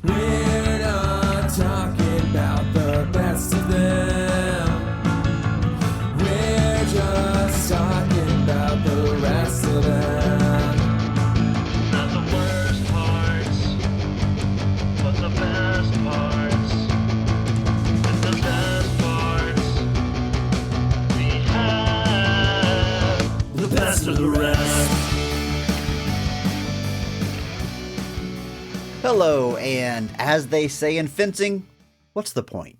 We're not talking about the best of them. We're just talking about the rest of them. Not the worst parts, but the best parts. And the best parts we have. The best of the rest. Hello, and as they say in fencing, what's the point?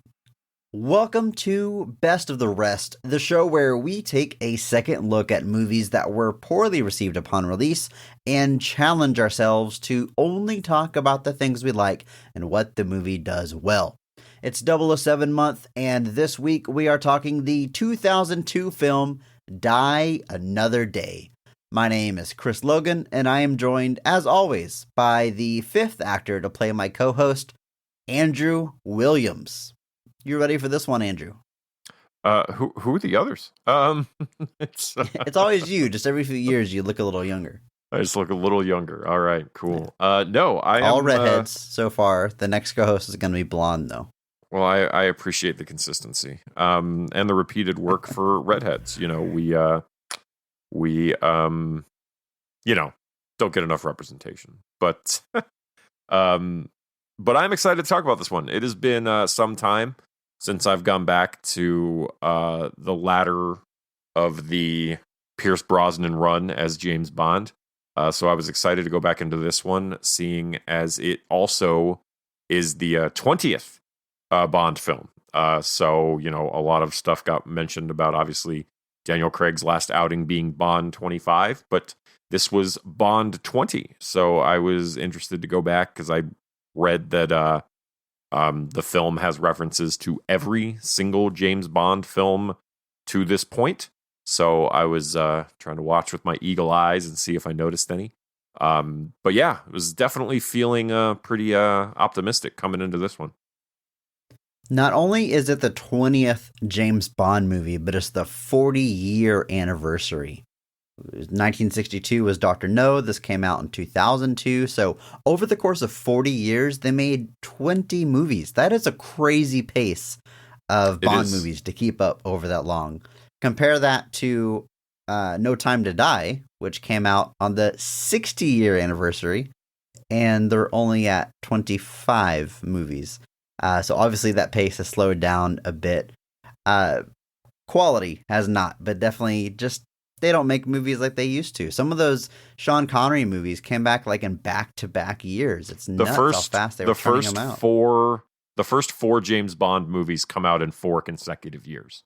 Welcome to Best of the Rest, the show where we take a second look at movies that were poorly received upon release and challenge ourselves to only talk about the things we like and what the movie does well. It's 007 month, and this week we are talking the 2002 film Die Another Day. My name is Chris Logan, and I am joined, as always, by the fifth actor to play my co-host, Andrew Williams. You ready for this one, Andrew? Who are the others? It's It's always you. Just every few years, you look a little younger. I just look a little younger. All right, cool. No, I am all redheads so far. The next co-host is going to be blonde, though. Well, I appreciate the consistency, and the repeated work for redheads. You know, we don't get enough representation, but I'm excited to talk about this one. It has been some time since I've gone back to the latter of the Pierce Brosnan run as James Bond. So I was excited to go back into this one, seeing as it also is the 20th Bond film. So, a lot of stuff got mentioned about, obviously, Daniel Craig's last outing being Bond 25, but this was Bond 20. So I was interested to go back because I read that the film has references to every single James Bond film to this point. So I was trying to watch with my eagle eyes and see if I noticed any. But yeah, it was definitely feeling pretty optimistic coming into this one. Not only is it the 20th James Bond movie, but it's the 40-year anniversary. 1962 was Dr. No. This came out in 2002. So over the course of 40 years, they made 20 movies. That is a crazy pace of Bond movies to keep up over that long. Compare that to No Time to Die, which came out on the 60-year anniversary, and they're only at 25 movies. So obviously that pace has slowed down a bit. Quality has not, but definitely just they don't make movies like they used to. Some of those Sean Connery movies came back like in back-to-back years. It's nuts how fast they were turning them out. The first four James Bond movies come out in 4 consecutive years.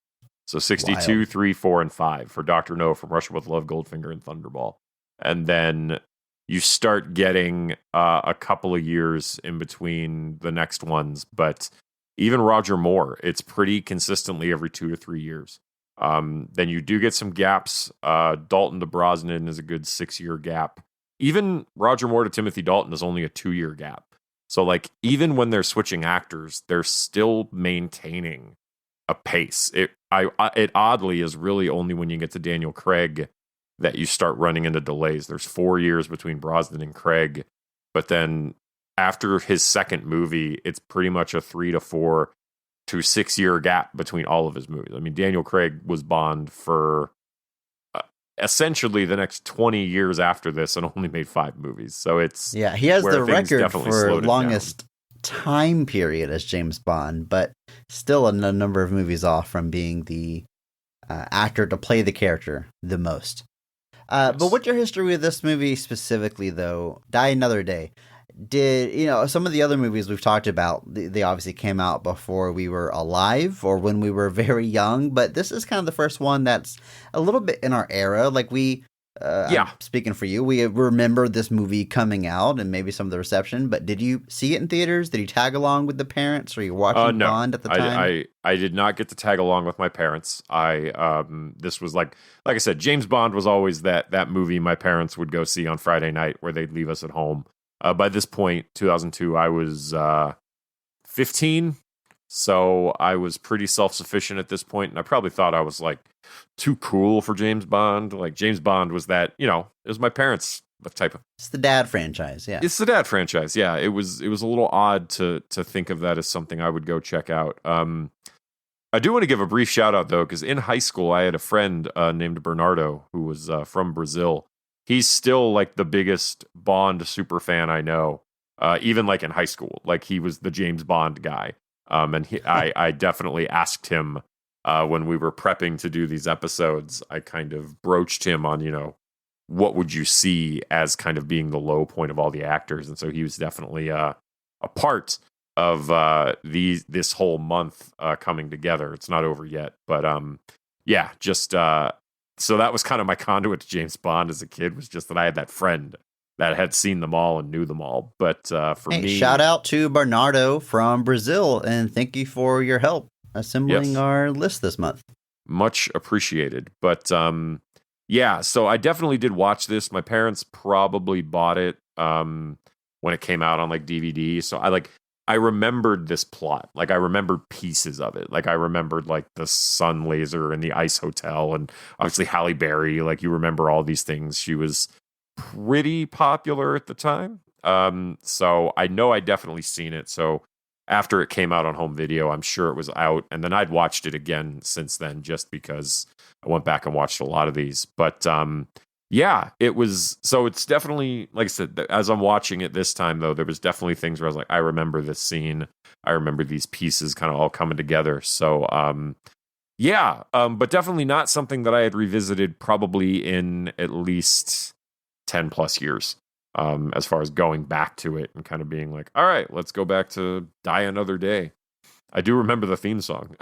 So 62, Wild. 3, 4, and 5 for Dr. No, From Russia with Love, Goldfinger, and Thunderball. And then you start getting a couple of years in between the next ones, but even Roger Moore, it's pretty consistently every 2 to 3 years. Then you do get some gaps. Dalton to Brosnan is a good 6-year gap. Even Roger Moore to Timothy Dalton is only a 2-year gap. So like even when they're switching actors, they're still maintaining a pace. It oddly is really only when you get to Daniel Craig that you start running into delays. There's 4 years between Brosnan and Craig, but then after his second movie, it's pretty much a 3 to 4 to 6 year gap between all of his movies. I mean, Daniel Craig was Bond for essentially the next 20 years after this and only made 5 movies. So he has the record for longest time period as James Bond, but still a number of movies off from being the actor to play the character the most. But what's your history with this movie specifically, though? Die Another Day. Did, some of the other movies we've talked about, they obviously came out before we were alive or when we were very young, but this is kind of the first one that's a little bit in our era. Like I'm speaking for you, we remember this movie coming out and maybe some of the reception, but did you see it in theaters? Did you tag along with the parents? Or you watching no. Bond at the time? I did not get to tag along with my parents. This was like I said, James Bond was always that movie my parents would go see on Friday night where they'd leave us at home. By this point, 2002, I was 15, so I was pretty self-sufficient at this point, and I probably thought I was like too cool for James Bond. Like James Bond was that, it was my parents' type of. It's the Dad franchise, yeah. It's the Dad franchise, yeah. It was a little odd to think of that as something I would go check out. I do want to give a brief shout out though, because in high school I had a friend named Bernardo who was from Brazil. He's still like the biggest Bond super fan I know, even like in high school. Like he was the James Bond guy, and I definitely asked him when we were prepping to do these episodes. I kind of broached him on what would you see as kind of being the low point of all the actors, and so he was definitely a part of this whole month coming together. It's not over yet, but yeah, just so that was kind of my conduit to James Bond as a kid, was just that I had that friend that had seen them all and knew them all. But for me, shout out to Bernardo from Brazil, and thank you for your help assembling our list this month. Much appreciated. But yeah, so I definitely did watch this. My parents probably bought it when it came out on like DVD. So I remembered this plot. Like I remembered pieces of it. Like I remembered like the sun laser and the ice hotel, and obviously Halle Berry. Like you remember all these things. She was pretty popular at the time. So I know I definitely seen it. So after it came out on home video, I'm sure it was out. And then I'd watched it again since then, just because I went back and watched a lot of these. But yeah, it was. So it's definitely, like I said, as I'm watching it this time, though, there was definitely things where I was like, I remember this scene. I remember these pieces kind of all coming together. So yeah, but definitely not something that I had revisited probably in at least 10 plus years. As far as going back to it and kind of being like, all right, let's go back to Die Another Day. I do remember the theme song.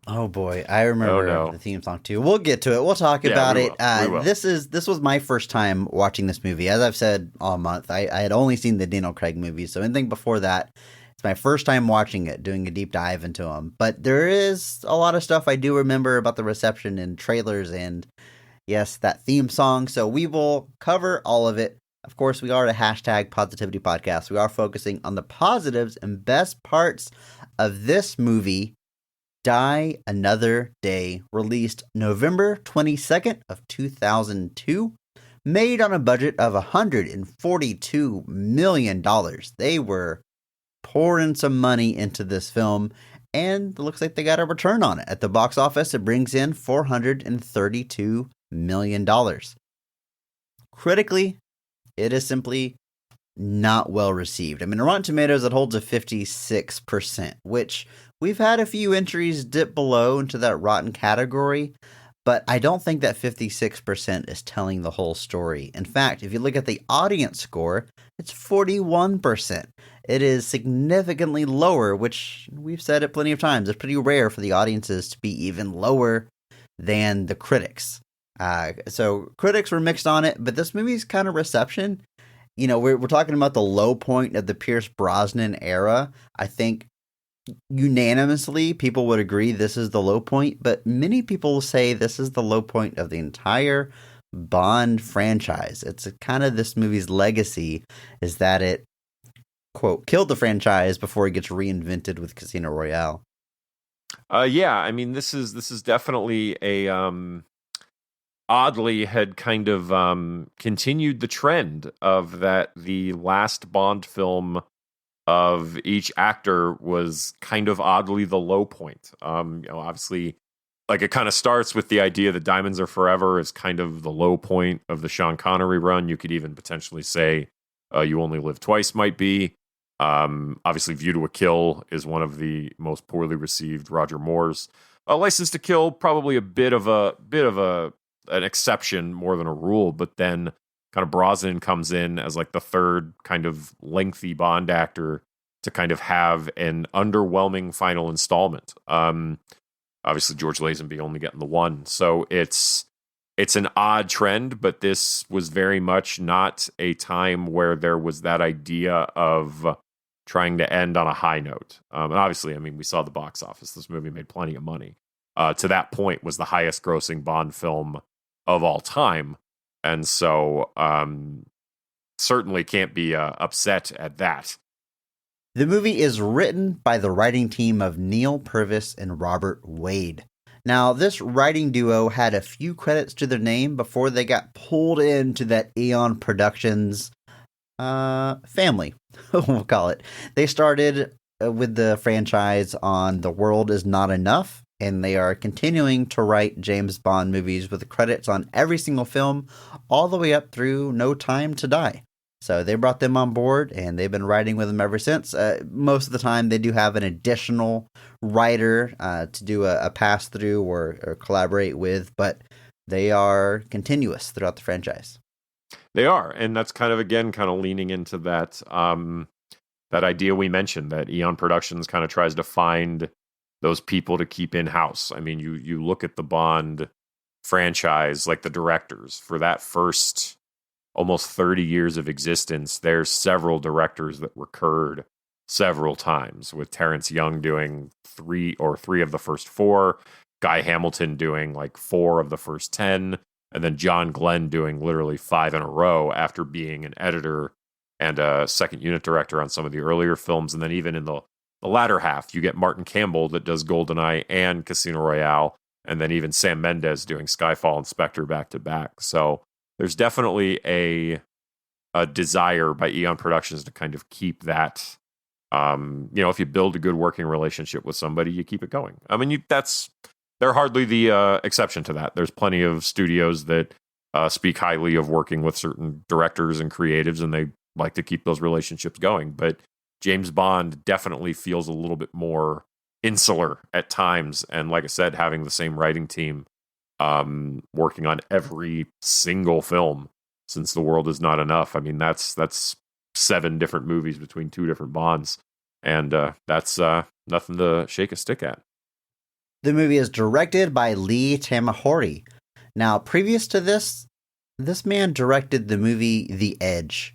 Oh boy, I remember the theme song too. We'll get to it. We'll talk about it. This was my first time watching this movie. As I've said all month, I had only seen the Daniel Craig movies, so anything before that, it's my first time watching it, doing a deep dive into them. But there is a lot of stuff I do remember about the reception and trailers and, yes, that theme song. So we will cover all of it. Of course, we are a hashtag positivity podcast. We are focusing on the positives and best parts of this movie, Die Another Day, released November 22nd of 2002, made on a budget of $142 million. They were pouring some money into this film, and it looks like they got a return on it. At the box office, it brings in $432 million. Critically, it is simply not well received. I mean, Rotten Tomatoes, it holds a 56%, which we've had a few entries dip below into that rotten category, but I don't think that 56% is telling the whole story. In fact, if you look at the audience score, it's 41%. It is significantly lower, which we've said it plenty of times. It's pretty rare for the audiences to be even lower than the critics. So critics were mixed on it, but this movie's kind of reception, we're talking about the low point of the Pierce Brosnan era. I think unanimously people would agree this is the low point, but many people say this is the low point of the entire Bond franchise. It's kind of this movie's legacy is that it, quote, killed the franchise before it gets reinvented with Casino Royale. Yeah, I mean, this is definitely a oddly had kind of continued the trend of that the last Bond film of each actor was kind of oddly the low point. Obviously, like it kind of starts with the idea that Diamonds Are Forever is kind of the low point of the Sean Connery run. You could even potentially say You Only Live Twice might be. Obviously, View to a Kill is one of the most poorly received Roger Moore's. License to Kill, probably a bit of an exception more than a rule, but then kind of Brosnan comes in as like the third kind of lengthy Bond actor to kind of have an underwhelming final installment. Obviously George Lazenby only getting the one. So it's an odd trend, but this was very much not a time where there was that idea of trying to end on a high note. And obviously, I mean, we saw the box office. This movie made plenty of money. To that point was the highest grossing Bond film of all time. And so certainly can't be upset at that. The movie is written by the writing team of Neil Purvis and Robert Wade. Now, this writing duo had a few credits to their name before they got pulled into that Eon Productions family, we'll call it. They started with the franchise on The World Is Not Enough, and they are continuing to write James Bond movies with credits on every single film, all the way up through No Time to Die. So they brought them on board, and they've been writing with them ever since. Most of the time, they do have an additional writer to do a pass-through or collaborate with, but they are continuous throughout the franchise. They are, and that's kind of leaning into that that idea we mentioned, that Eon Productions kind of tries to find those people to keep in-house. I mean, you look at the Bond franchise, like the directors, for that first almost 30 years of existence, there's several directors that recurred several times, with Terrence Young doing three of the first 4, Guy Hamilton doing like 4 of the first 10, and then John Glenn doing literally 5 in a row after being an editor and a second unit director on some of the earlier films. And then even in the latter half, you get Martin Campbell that does GoldenEye and Casino Royale, and then even Sam Mendes doing Skyfall and Spectre back to back. So there's definitely a desire by Eon Productions to kind of keep that. If you build a good working relationship with somebody, you keep it going. I mean, they're hardly the exception to that. There's plenty of studios that speak highly of working with certain directors and creatives, and they like to keep those relationships going. But James Bond definitely feels a little bit more insular at times. And like I said, having the same writing team working on every single film since The World Is Not Enough. I mean, that's 7 different movies between 2 different Bonds. And that's nothing to shake a stick at. The movie is directed by Lee Tamahori. Now, previous to this man directed the movie The Edge,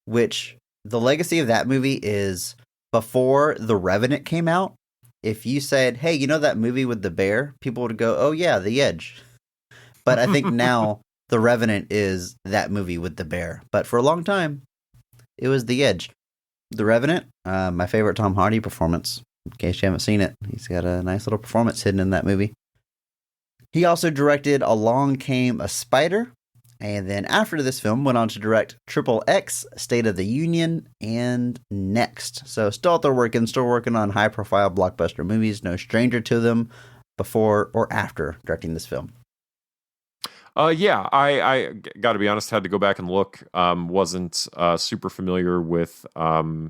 which the legacy of that movie is before The Revenant came out. If you said, hey, you know that movie with the bear? People would go, oh yeah, The Edge. But I think now The Revenant is that movie with the bear. But for a long time, it was The Edge. The Revenant, my favorite Tom Hardy performance. In case you haven't seen it, he's got a nice little performance hidden in that movie. He also directed Along Came a Spider, and then after this film went on to direct XXX, State of the Union, and Next. So still out there still working on high-profile blockbuster movies. No stranger to them before or after directing this film. I got to be honest, had to go back and look. Wasn't super familiar with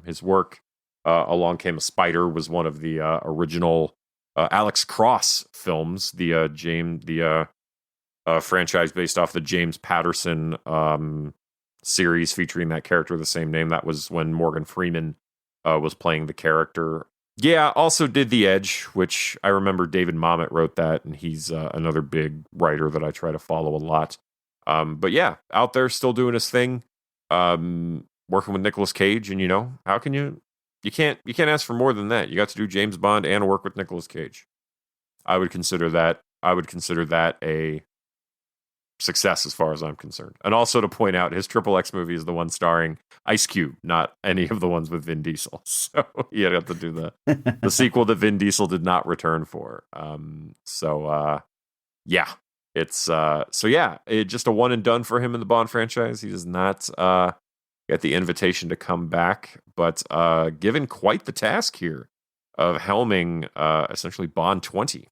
his work. Along Came a Spider was one of the original Alex Cross films, the franchise based off the James Patterson series featuring that character of the same name. That was when Morgan Freeman was playing the character. Yeah, also did The Edge, which I remember David Mamet wrote that, and he's another big writer that I try to follow a lot. But yeah, out there still doing his thing, working with Nicolas Cage, and how can you can't ask for more than that. You got to do James Bond and work with Nicolas Cage. I would consider that a success as far as I'm concerned. And also to point out, his XXX movie is the one starring Ice Cube, not any of the ones with Vin Diesel. So you have to do the sequel that Vin Diesel did not return for. It's just a one and done for him in the Bond franchise. He does not get the invitation to come back, but given quite the task here of helming essentially Bond 20.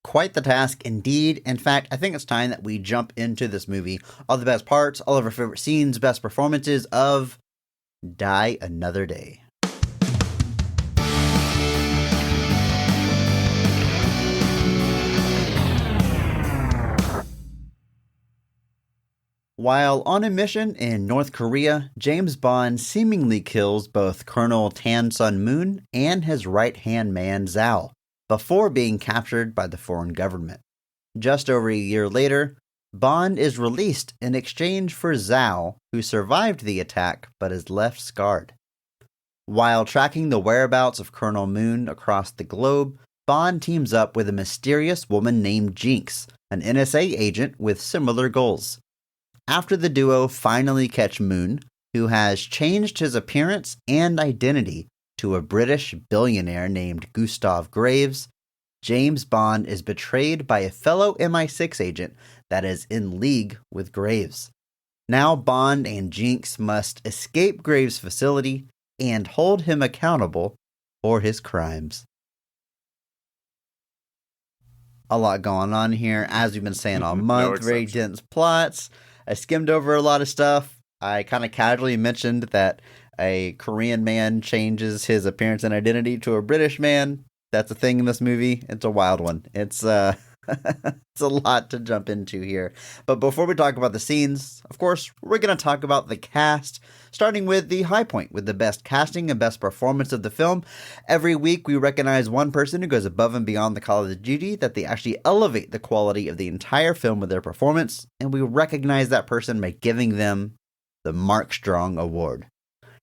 Quite the task indeed. In fact, I think it's time that we jump into this movie. All the best parts, all of our favorite scenes, best performances of Die Another Day. While on a mission in North Korea, James Bond seemingly kills both Colonel Tan Sun Moon and his right-hand man Zhao, before being captured by the foreign government. Just over a year later, Bond is released in exchange for Zhao, who survived the attack but is left scarred. While tracking the whereabouts of Colonel Moon across the globe, Bond teams up with a mysterious woman named Jinx, an NSA agent with similar goals. After the duo finally catch Moon, who has changed his appearance and identity to a British billionaire named Gustav Graves, James Bond is betrayed by a fellow MI6 agent that is in league with Graves. Now Bond and Jinx must escape Graves' facility and hold him accountable for his crimes. A lot going on here, as we've been saying all month. Very exception. dense plots. I skimmed over a lot of stuff. I kind of casually mentioned that a Korean man changes his appearance and identity to a British man. That's a thing in this movie. It's a wild one. It's it's a lot to jump into here. But before we talk about the scenes, of course, we're going to talk about the cast, starting with the high point, with the best casting and best performance of the film. Every week, we recognize one person who goes above and beyond the call of duty, that they actually elevate the quality of the entire film with their performance, and we recognize that person by giving them the Mark Strong Award.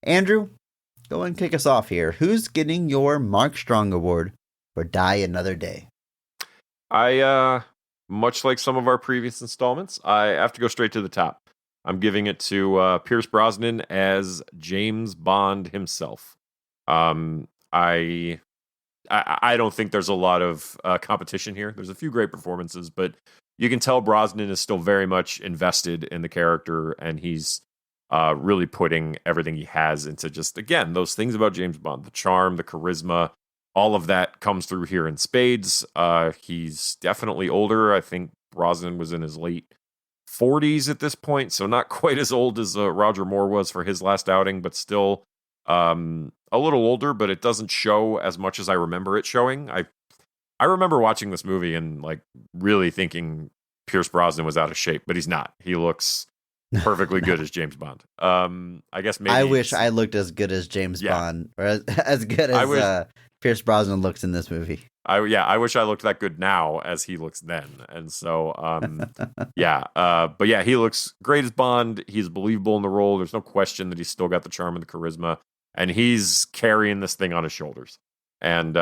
Andrew, go and kick us off here. Who's getting your Mark Strong Award for Die Another Day? I, much like some of our previous installments, I have to go straight to the top. I'm giving it to Pierce Brosnan as James Bond himself. I don't think there's a lot of competition here. There's a few great performances, but you can tell Brosnan is still very much invested in the character, and he's really putting everything he has into just, again, those things about James Bond, the charm, the charisma. All of that comes through here in spades. He's definitely older. I think Brosnan was in his late 40s at this point, so not quite as old as Roger Moore was for his last outing, but still a little older, but it doesn't show as much as I remember it showing. I remember watching this movie and like really thinking Pierce Brosnan was out of shape, but he's not. He looks perfectly good as James Bond. I guess maybe I wish I looked as good as James Bond, or as good as Pierce Brosnan looks in this movie. I wish I looked that good now as he looks then. And so, but yeah, he looks great as Bond. He's believable in the role. There's no question that he's still got the charm and the charisma, and he's carrying this thing on his shoulders. And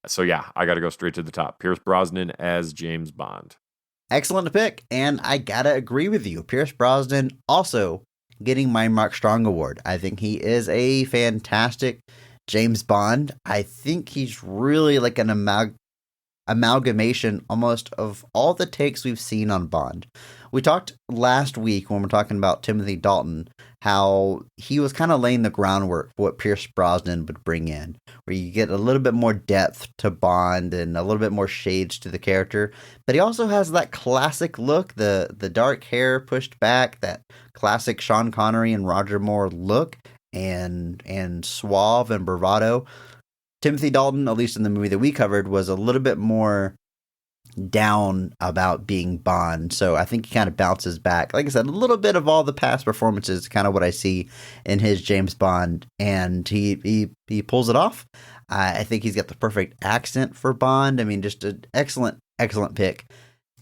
so, yeah, I got to go straight to the top. Pierce Brosnan as James Bond. Excellent pick, and I gotta agree with you. Pierce Brosnan also getting my Mark Strong Award. I think he is a fantastic James Bond. I think he's really like an amalgamation almost of all the takes we've seen on Bond. We talked last week when we're talking about Timothy Dalton, how he was kind of laying the groundwork for what Pierce Brosnan would bring in, where you get a little bit more depth to Bond and a little bit more shades to the character. But he also has that classic look, the dark hair pushed back, that classic Sean Connery and Roger Moore look, and suave and bravado. Timothy Dalton, at least in the movie that we covered, was a little bit more down about being Bond. So I think he kind of bounces back. Like I said, a little bit of all the past performances, kind of what I see in his James Bond, and he pulls it off. I think he's got the perfect accent for Bond. I mean, just an excellent pick.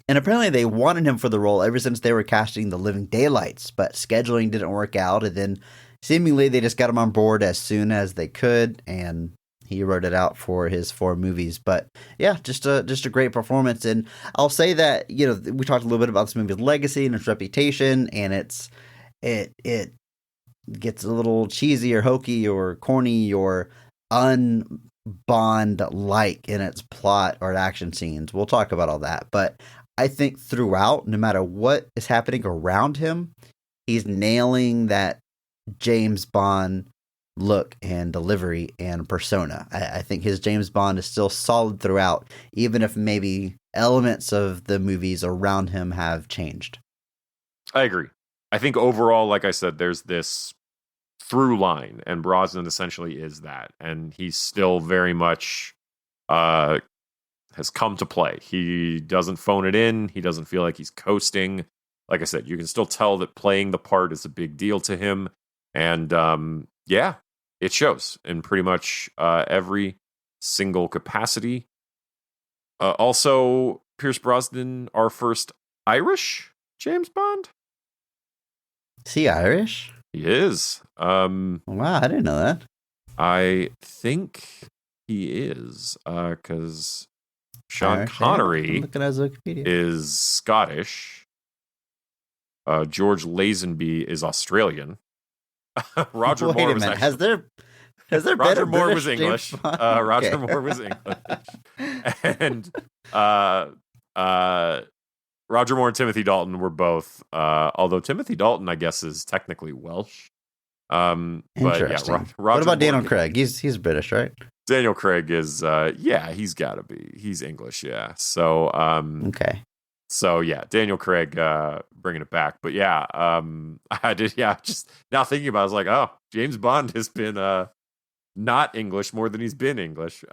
And apparently they wanted him for the role ever since they were casting The Living Daylights, but scheduling didn't work out, and then seemingly they just got him on board as soon as they could, and he wrote it out for his 4 movies. But yeah, just a great performance. And I'll say that, you know, we talked a little bit about this movie's legacy and its reputation, and it gets a little cheesy or hokey or corny or un-Bond-like in its plot or action scenes. We'll talk about all that. But I think throughout, no matter what is happening around him, he's nailing that James Bond look and delivery and persona. I think his James Bond is still solid throughout, even if maybe elements of the movies around him have changed. I agree. I think overall, like I said, there's this through line, and Brosnan essentially is that, and he's still very much has come to play. He doesn't phone it in. He doesn't feel like he's coasting. Like I said, you can still tell that playing the part is a big deal to him. And yeah, it shows in pretty much every single capacity. Also, Pierce Brosnan, our first Irish James Bond. Is he Irish? He is. Wow, I didn't know that. I think he is, because Sean Irish, Connery I'm looking at his Wikipedia. is Scottish. George Lazenby is Australian. Roger Wait Moore a was minute. actually... Has there been Roger a Moore British was English. James Bond? Roger Okay. Moore was English. And Roger Moore and Timothy Dalton were both, although Timothy Dalton, I guess, is technically Welsh. But yeah, Interesting. Roger What about Daniel Moore, Craig? He's British, right? Daniel Craig is, yeah, he's got to be. He's English, yeah. So, Okay. so yeah, Daniel Craig bringing it back. But yeah, I did. Yeah, just now thinking about it, I was like, oh, James Bond has been not English more than he's been English.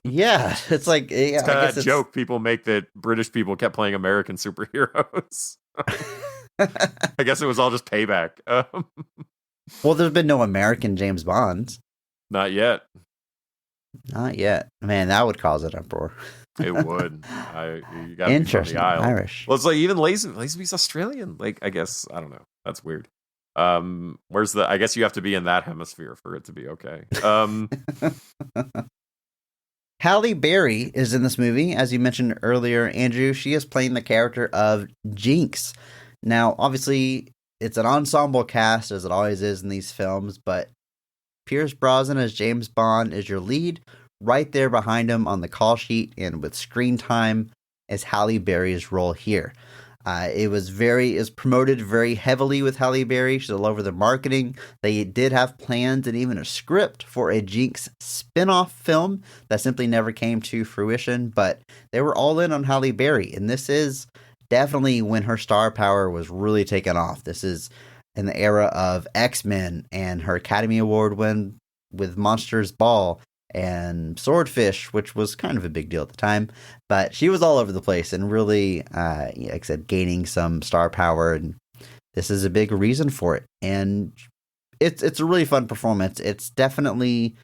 Yeah, it's like It's I kind guess of a joke people make that British people kept playing American superheroes. I guess it was all just payback. Well, there's been no American James Bonds. Not yet. Not yet. Man, that would cause an uproar. It would. You got to be from Interesting. the aisle. Irish. Well, it's like even Lazenby's Australian. Like, I guess I don't know. That's weird. Where's the? I guess you have to be in that hemisphere for it to be okay. Halle Berry is in this movie, as you mentioned earlier, Andrew. She is playing the character of Jinx. Now, obviously, it's an ensemble cast, as it always is in these films, but Pierce Brosnan as James Bond is your lead. Right there behind him on the call sheet and with screen time is Halle Berry's role here. It was promoted very heavily with Halle Berry. She's all over the marketing. They did have plans and even a script for a Jinx spin-off film that simply never came to fruition, but they were all in on Halle Berry, and this is definitely when her star power was really taken off. This is in the era of X-Men and her Academy Award win with Monsters Ball and Swordfish, which was kind of a big deal at the time, but she was all over the place and really, like I said, gaining some star power, and this is a big reason for it. And it's a really fun performance. It's definitely,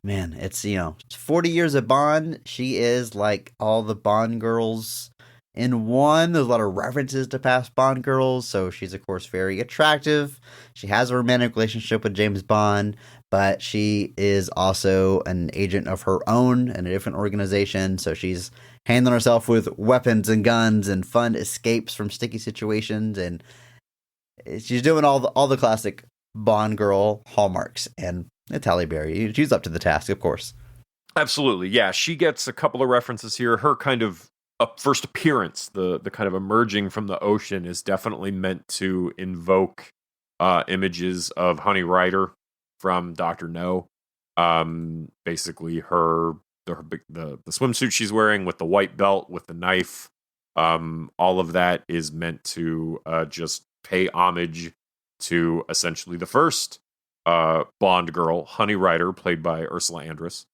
man, it's 40 years of Bond. She is like all the Bond girls in one. There's a lot of references to past Bond girls, so she's of course very attractive. She has a romantic relationship with James Bond, but she is also an agent of her own in a different organization, so she's handling herself with weapons and guns and fun escapes from sticky situations, and she's doing all the classic Bond girl hallmarks, and it's Halle Berry. She's up to the task, of course. Absolutely, yeah. She gets a couple of references here. Her kind of first appearance, the kind of emerging from the ocean, is definitely meant to invoke images of Honey Rider from Dr. No. Basically the swimsuit she's wearing with the white belt with the knife, all of that is meant to just pay homage to essentially the first Bond girl, Honey Rider, played by Ursula Andress.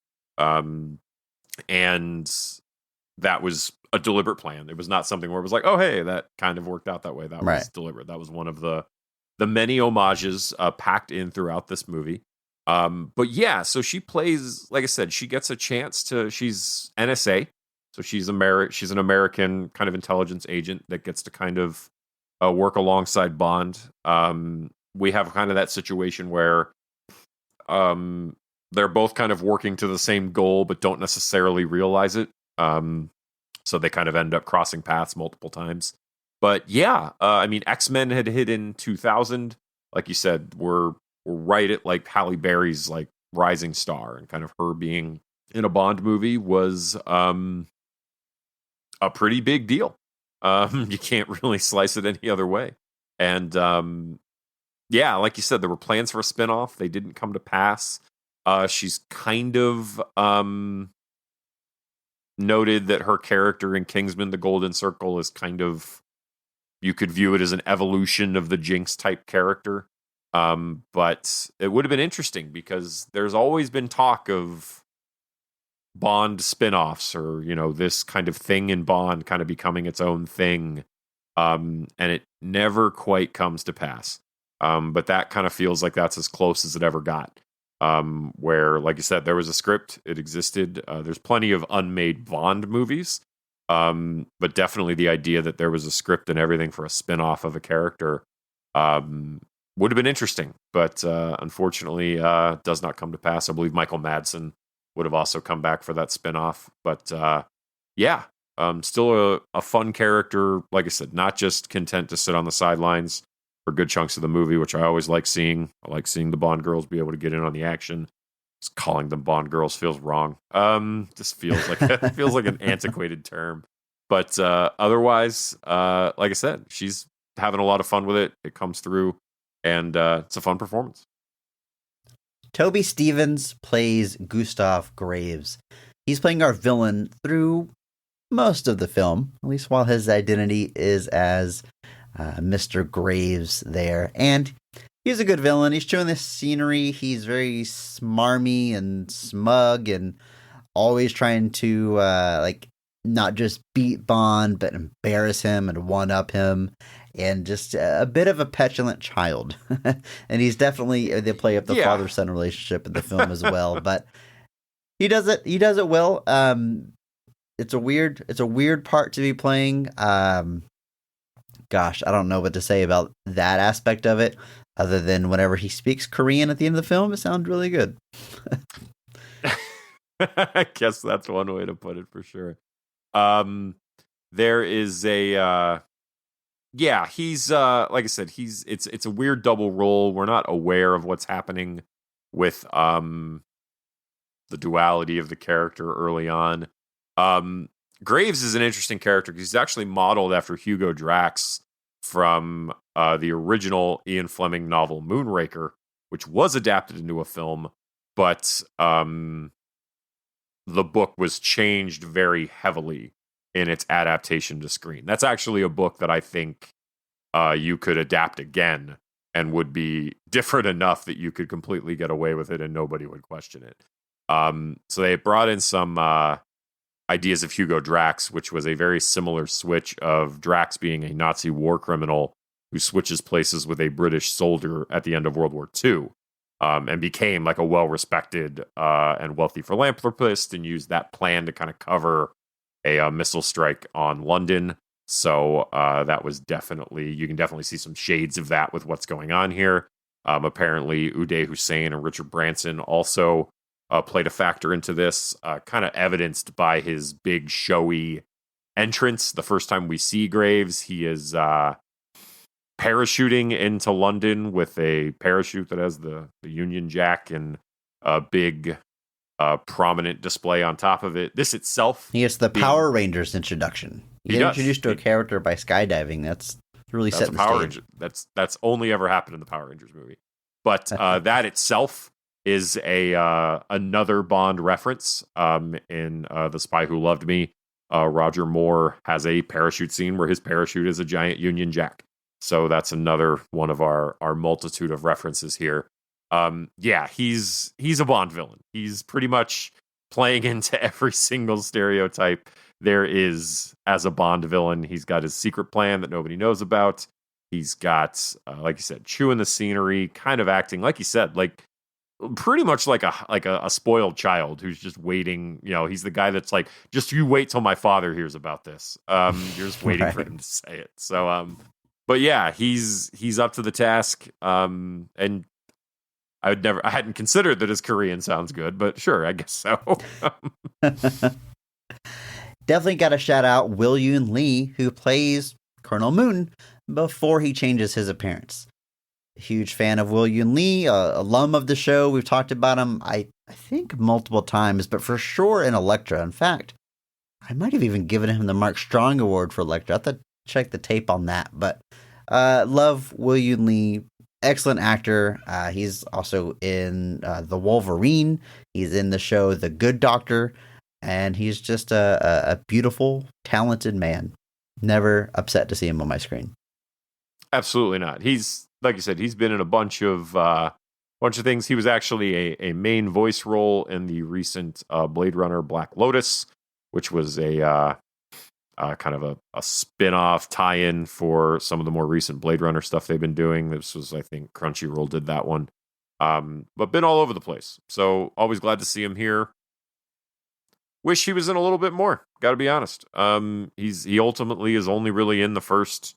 And that was a deliberate plan. It was not something where it was like, oh, hey, that kind of worked out that way. That Right. was deliberate. That was one of the many homages packed in throughout this movie. But yeah, so she plays, like I said, she gets a chance she's NSA. So she's an American kind of intelligence agent that gets to kind of work alongside Bond. We have kind of that situation where they're both kind of working to the same goal, but don't necessarily realize it. So they kind of end up crossing paths multiple times. But yeah, I mean, X-Men had hit in 2000. Like you said, we're right at like Halle Berry's like rising star, and kind of her being in a Bond movie was a pretty big deal. You can't really slice it any other way. And yeah, like you said, there were plans for a spinoff. They didn't come to pass. She's kind of noted that her character in Kingsman: The Golden Circle is kind of, you could view it as an evolution of the Jinx type character. But it would have been interesting because there's always been talk of Bond spin-offs, or, this kind of thing in Bond kind of becoming its own thing. And it never quite comes to pass. But that kind of feels like that's as close as it ever got. Where, like you said, there was a script, it existed. There's plenty of unmade Bond movies. But definitely the idea that there was a script and everything for a spin-off of a character would have been interesting, but unfortunately does not come to pass. I believe Michael Madsen would have also come back for that spin-off. But yeah, still a fun character. Like I said, not just content to sit on the sidelines. for good chunks of the movie, which I always like seeing. I like seeing the Bond girls be able to get in on the action. Just calling them Bond girls feels wrong. Just feels like feels like an antiquated term. But otherwise, like I said, she's having a lot of fun with it. It comes through, and it's a fun performance. Toby Stephens plays Gustav Graves. He's playing our villain through most of the film, at least while his identity is as Mr. Graves there. And he's a good villain. He's chewing the scenery. He's very smarmy and smug and always trying to not just beat Bond, but embarrass him and one-up him. And just a bit of a petulant child. And he's definitely, they play up the father-son relationship in the film as well. But he does it well. It's a weird part to be playing. Gosh, I don't know what to say about that aspect of it, other than whenever he speaks Korean at the end of the film, it sounds really good. I guess that's one way to put it for sure. There is a he's like I said, it's a weird double role. We're not aware of what's happening with the duality of the character early on. Graves is an interesting character because he's actually modeled after Hugo Drax from the original Ian Fleming novel Moonraker, which was adapted into a film, but the book was changed very heavily in its adaptation to screen. That's actually a book that I think you could adapt again and would be different enough that you could completely get away with it and nobody would question it. So they brought in some ideas of Hugo Drax, which was a very similar switch of Drax being a Nazi war criminal who switches places with a British soldier at the end of World War II, and became like a well-respected and wealthy philanthropist and used that plan to kind of cover a missile strike on London. So that was you can definitely see some shades of that with what's going on here. Apparently, Uday Hussein and Richard Branson also played a factor into this, kind of evidenced by his big showy entrance. The first time we see Graves, he is parachuting into London with a parachute that has the Union Jack and a big prominent display on top of it. This itself, he gets the Power Rangers introduction. You get introduced to a character by skydiving. That's really setting the stage. That's only ever happened in the Power Rangers movie. But that itself is another Bond reference. In The Spy Who Loved Me, Roger Moore has a parachute scene where his parachute is a giant Union Jack. So that's another one of our multitude of references here. He's a Bond villain. He's pretty much playing into every single stereotype there is as a Bond villain. He's got his secret plan that nobody knows about. He's got, like you said, chewing the scenery, kind of acting, like you said, like pretty much like a spoiled child who's just waiting. You know, he's the guy that's like, just you wait till my father hears about this. You're just waiting for him to say it. So, but yeah, he's up to the task. And I hadn't considered that his Korean sounds good, but sure, I guess so. Definitely got to shout out Will Yoon Lee, who plays Colonel Moon before he changes his appearance. Huge fan of Will Yoon Lee, alum of the show. We've talked about him, I think, multiple times, but for sure in Elektra. In fact, I might have even given him the Mark Strong Award for Elektra. I have to check the tape on that, but love Will Yoon Lee. Excellent actor. He's also in The Wolverine. He's in the show The Good Doctor. And he's just a beautiful, talented man. Never upset to see him on my screen. Absolutely not. He's, like you said, he's been in a bunch of things. He was actually a main voice role in the recent Blade Runner Black Lotus, which was a kind of a spin-off tie-in for some of the more recent Blade Runner stuff they've been doing. This was, I think, Crunchyroll did that one. But been all over the place. So always glad to see him here. Wish he was in a little bit more, gotta be honest. He ultimately is only really in the first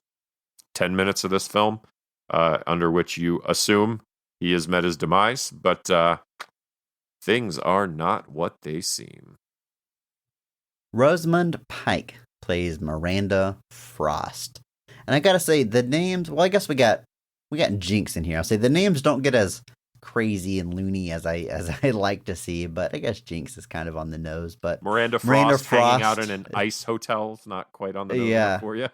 10 minutes of this film, under which you assume he has met his demise, but things are not what they seem. Rosamund Pike plays Miranda Frost. And I gotta say, the names, well, I guess we got we got Jinx in here. I'll say the names don't get as crazy and loony as I like to see, but I guess Jinx is kind of on the nose. But Miranda Frost hanging out in an ice hotel is not quite on the nose enough for you.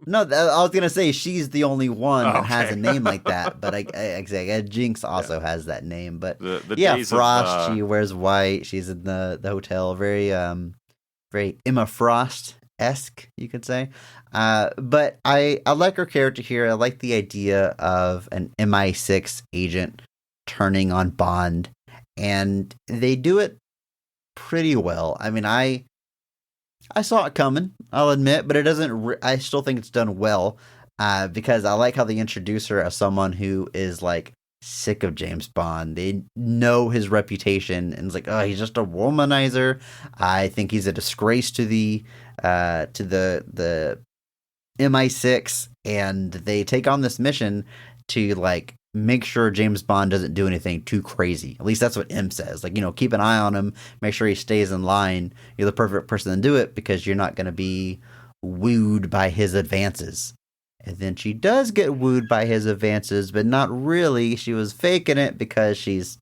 No, I was gonna say she's the only one that has a name like that, but I Jinx also has that name. But the Frost, she wears white. She's in the hotel, very Emma Frost-esque, you could say. But I like her character here. I like the idea of an MI6 agent turning on Bond, and they do it pretty well. I mean, I saw it coming, I'll admit, but it doesn't. I still think it's done well, because I like how they introduce her as someone who is like sick of James Bond. They know his reputation, and it's like, oh, he's just a womanizer. I think he's a disgrace to the MI6, and they take on this mission to like make sure James Bond doesn't do anything too crazy. At least that's what M says. Like, keep an eye on him, make sure he stays in line. You're the perfect person to do it because you're not going to be wooed by his advances. And then she does get wooed by his advances, but not really. She was faking it because she's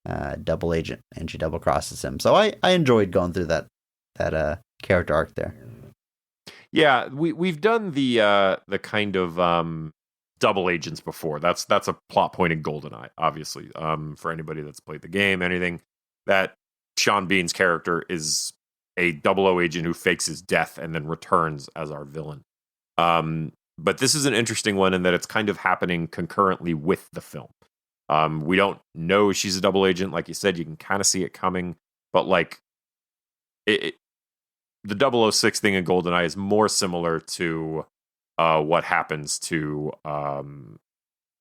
a double agent and she double crosses him. So I enjoyed going through that character arc there. Yeah, we've done the kind of double agents before. That's a plot point in GoldenEye, obviously. For anybody that's played the game, anything, that Sean Bean's character is a 00 agent who fakes his death and then returns as our villain. But this is an interesting one in that it's kind of happening concurrently with the film. We don't know she's a double agent. Like you said, you can kind of see it coming, but like the 006 thing in GoldenEye is more similar to what happens to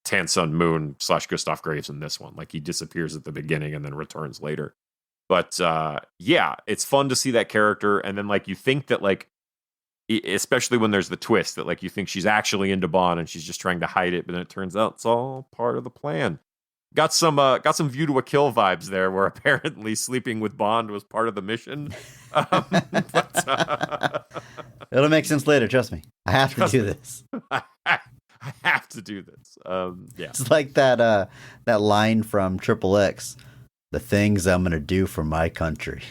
Tan Sun Moon / Gustav Graves in this one. Like, he disappears at the beginning and then returns later. But yeah, it's fun to see that character. And then like you think that like, especially when there's the twist that like you think she's actually into Bond and she's just trying to hide it, but then it turns out it's all part of the plan. Got some View to a Kill vibes there, where apparently sleeping with Bond was part of the mission. It'll make sense later. Trust me. I have to do this. I have to do this. Yeah, it's like that line from Triple X. The things I'm gonna do for my country.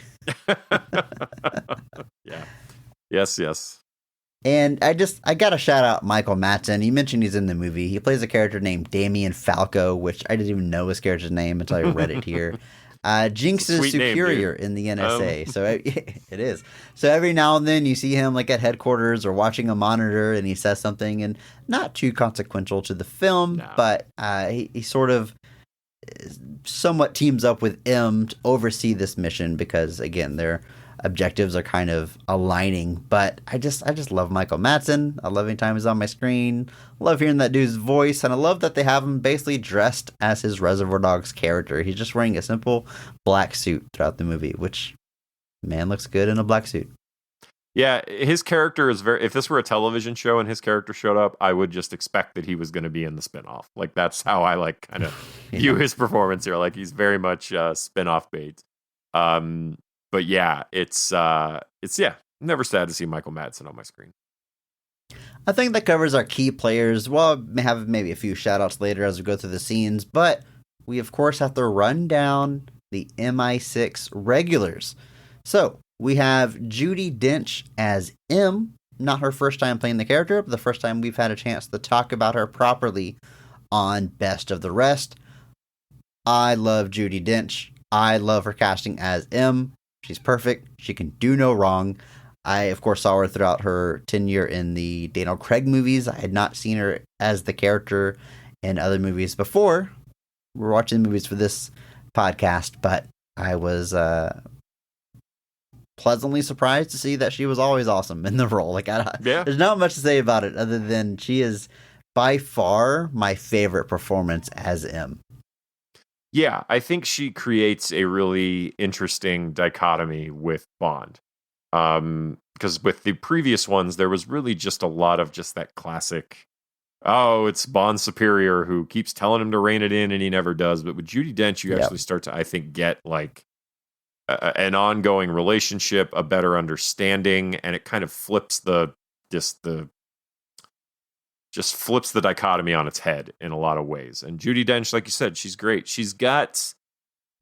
Yeah. Yes. And I gotta shout out Michael Madsen. You mentioned he's in the movie. He plays a character named Damien Falco, which I didn't even know his character's name until I read it here. Jinx's superior in the NSA. So it is. So every now and then you see him like at headquarters or watching a monitor, and he says something, and not too consequential to the film, but he sort of somewhat teams up with M to oversee this mission because, again, their objectives are kind of aligning. But I just love Michael Madsen. I love anytime he's on my screen. I love hearing that dude's voice, and I love that they have him basically dressed as his Reservoir Dogs character. He's just wearing a simple black suit throughout the movie, which, man, looks good in a black suit. Yeah, his character is very... If this were a television show and his character showed up, I would just expect that he was going to be in the spinoff. Like, that's how I like kind of view his performance here. Like, he's very much spinoff bait. But yeah, it's never sad to see Michael Madsen on my screen. I think that covers our key players. Well, may have maybe a few shout outs later as we go through the scenes, but we of course have to run down the MI6 regulars. So we have Judi Dench as M, not her first time playing the character, but the first time we've had a chance to talk about her properly on Best of the Rest. I love Judi Dench. I love her casting as M. She's perfect. She can do no wrong. I, of course, saw her throughout her tenure in the Daniel Craig movies. I had not seen her as the character in other movies before. We're watching the movies for this podcast, but I was pleasantly surprised to see that she was always awesome in the role. Like, there's not much to say about it other than she is by far my favorite performance as M. Yeah, I think she creates a really interesting dichotomy with Bond. Because with the previous ones, there was really just a lot of just that classic, oh, it's Bond's superior who keeps telling him to rein it in and he never does. But with Judi Dench, you actually start to, I think, get like an ongoing relationship, a better understanding, and it kind of flips the just flips the dichotomy on its head in a lot of ways. And Judi Dench, like you said, she's great.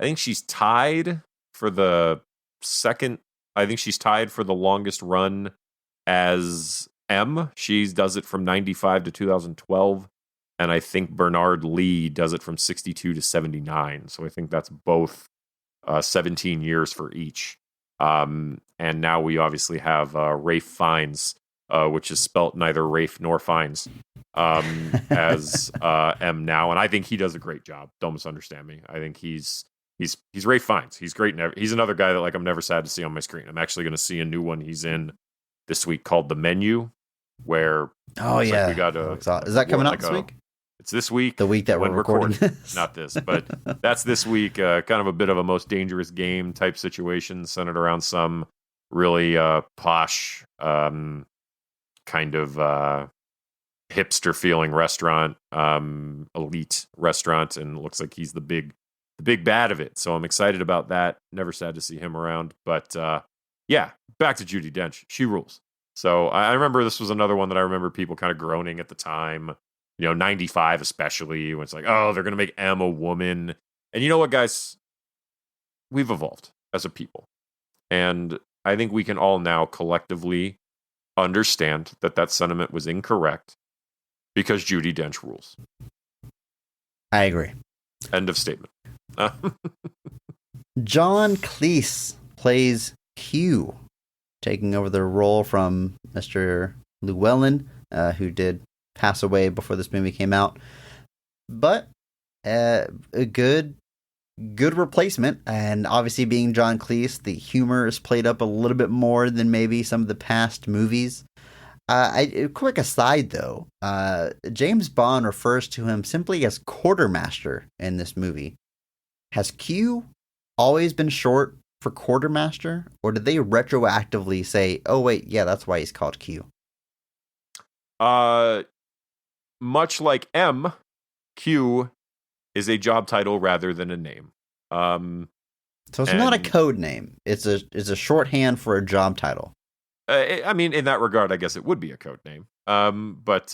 I think she's tied for the longest run as M. She does it from 95 to 2012. And I think Bernard Lee does it from 62 to 79. So I think that's both 17 years for each. And now we obviously have Ralph Fiennes, which is spelt neither Rafe nor Fiennes, as M now. And I think he does a great job. Don't misunderstand me. I think he's Ralph Fiennes. He's great. He's another guy that I'm never sad to see on my screen. I'm actually going to see a new one he's in this week called The Menu, where we got is that coming out this week? It's this week. The week that we're recording this. Not this, but that's this week. Kind of a bit of a Most Dangerous Game type situation centered around some really posh kind of hipster feeling restaurant, elite restaurant, and it looks like he's the big bad of it. So I'm excited about that. Never sad to see him around. But yeah, back to Judi Dench. She rules. So I remember this was another one that I remember people kind of groaning at the time. 95 especially, when it's like, oh, they're going to make M a woman. And you know what, guys? We've evolved as a people. And I think we can all now collectively understand that sentiment was incorrect because Judi Dench rules. I agree. End of statement. John Cleese plays Q, taking over the role from Mr. Llewellyn, who did pass away before this movie came out. But a good replacement, and obviously being John Cleese, the humor is played up a little bit more than maybe some of the past movies. Quick aside though, James Bond refers to him simply as Quartermaster in this movie. Has Q always been short for Quartermaster, or did they retroactively say, oh wait, yeah, that's why he's called Q? Much like M, Q is a job title rather than a name. So it's not a code name. It's a shorthand for a job title. I mean, in that regard, I guess it would be a code name. But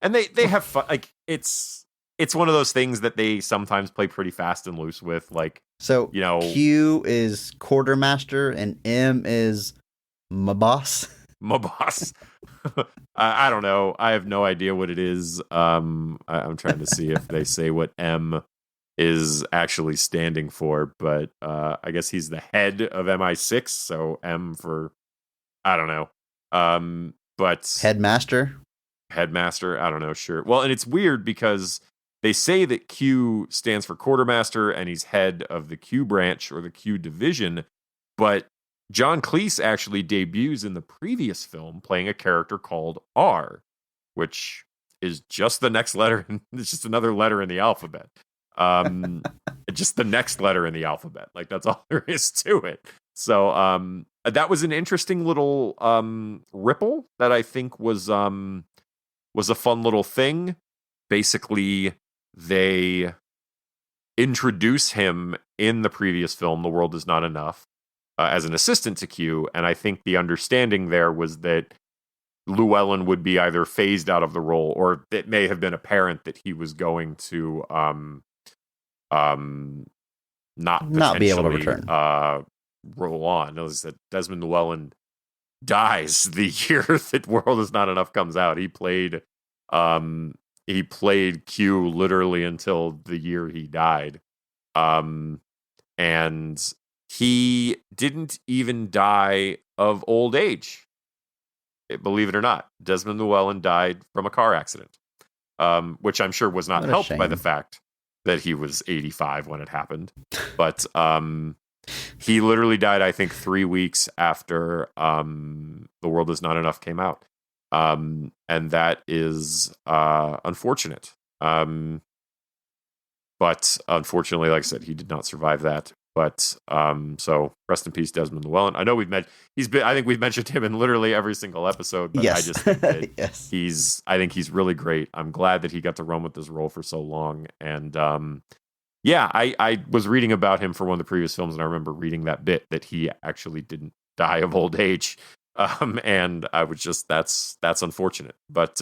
and they have fun. Like it's one of those things that they sometimes play pretty fast and loose with. Like, so Q is Quartermaster and M is my boss. My boss. I don't know. I have no idea what it is. I'm trying to see if they say what M is actually standing for, but I guess he's the head of MI6, so M for I don't know. But Headmaster, I don't know. Sure. Well, and it's weird because they say that Q stands for Quartermaster and he's head of the Q branch or the Q division, but John Cleese actually debuts in the previous film playing a character called R, which is just the next letter. It's just another letter in the alphabet. Just the next letter in the alphabet. Like, that's all there is to it. So that was an interesting little ripple that I think was a fun little thing. Basically, they introduce him in the previous film, The World Is Not Enough, as an assistant to Q, and I think the understanding there was that Llewellyn would be either phased out of the role, or it may have been apparent that he was going to not be able to return. Roll on. Notice that Desmond Llewellyn dies the year that World Is Not Enough comes out. He played Q literally until the year he died, and he didn't even die of old age. Believe it or not, Desmond Llewellyn died from a car accident, which I'm sure was not helped by the fact that he was 85 when it happened. But he literally died, I think, 3 weeks after The World Is Not Enough came out. And that is unfortunate. But unfortunately, like I said, he did not survive that. But so rest in peace, Desmond Llewellyn. I know I think we've mentioned him in literally every single episode. But yes. I just think that yes. I think he's really great. I'm glad that he got to run with this role for so long. And yeah, I was reading about him for one of the previous films, and I remember reading that bit that he actually didn't die of old age. And I was just that's unfortunate. But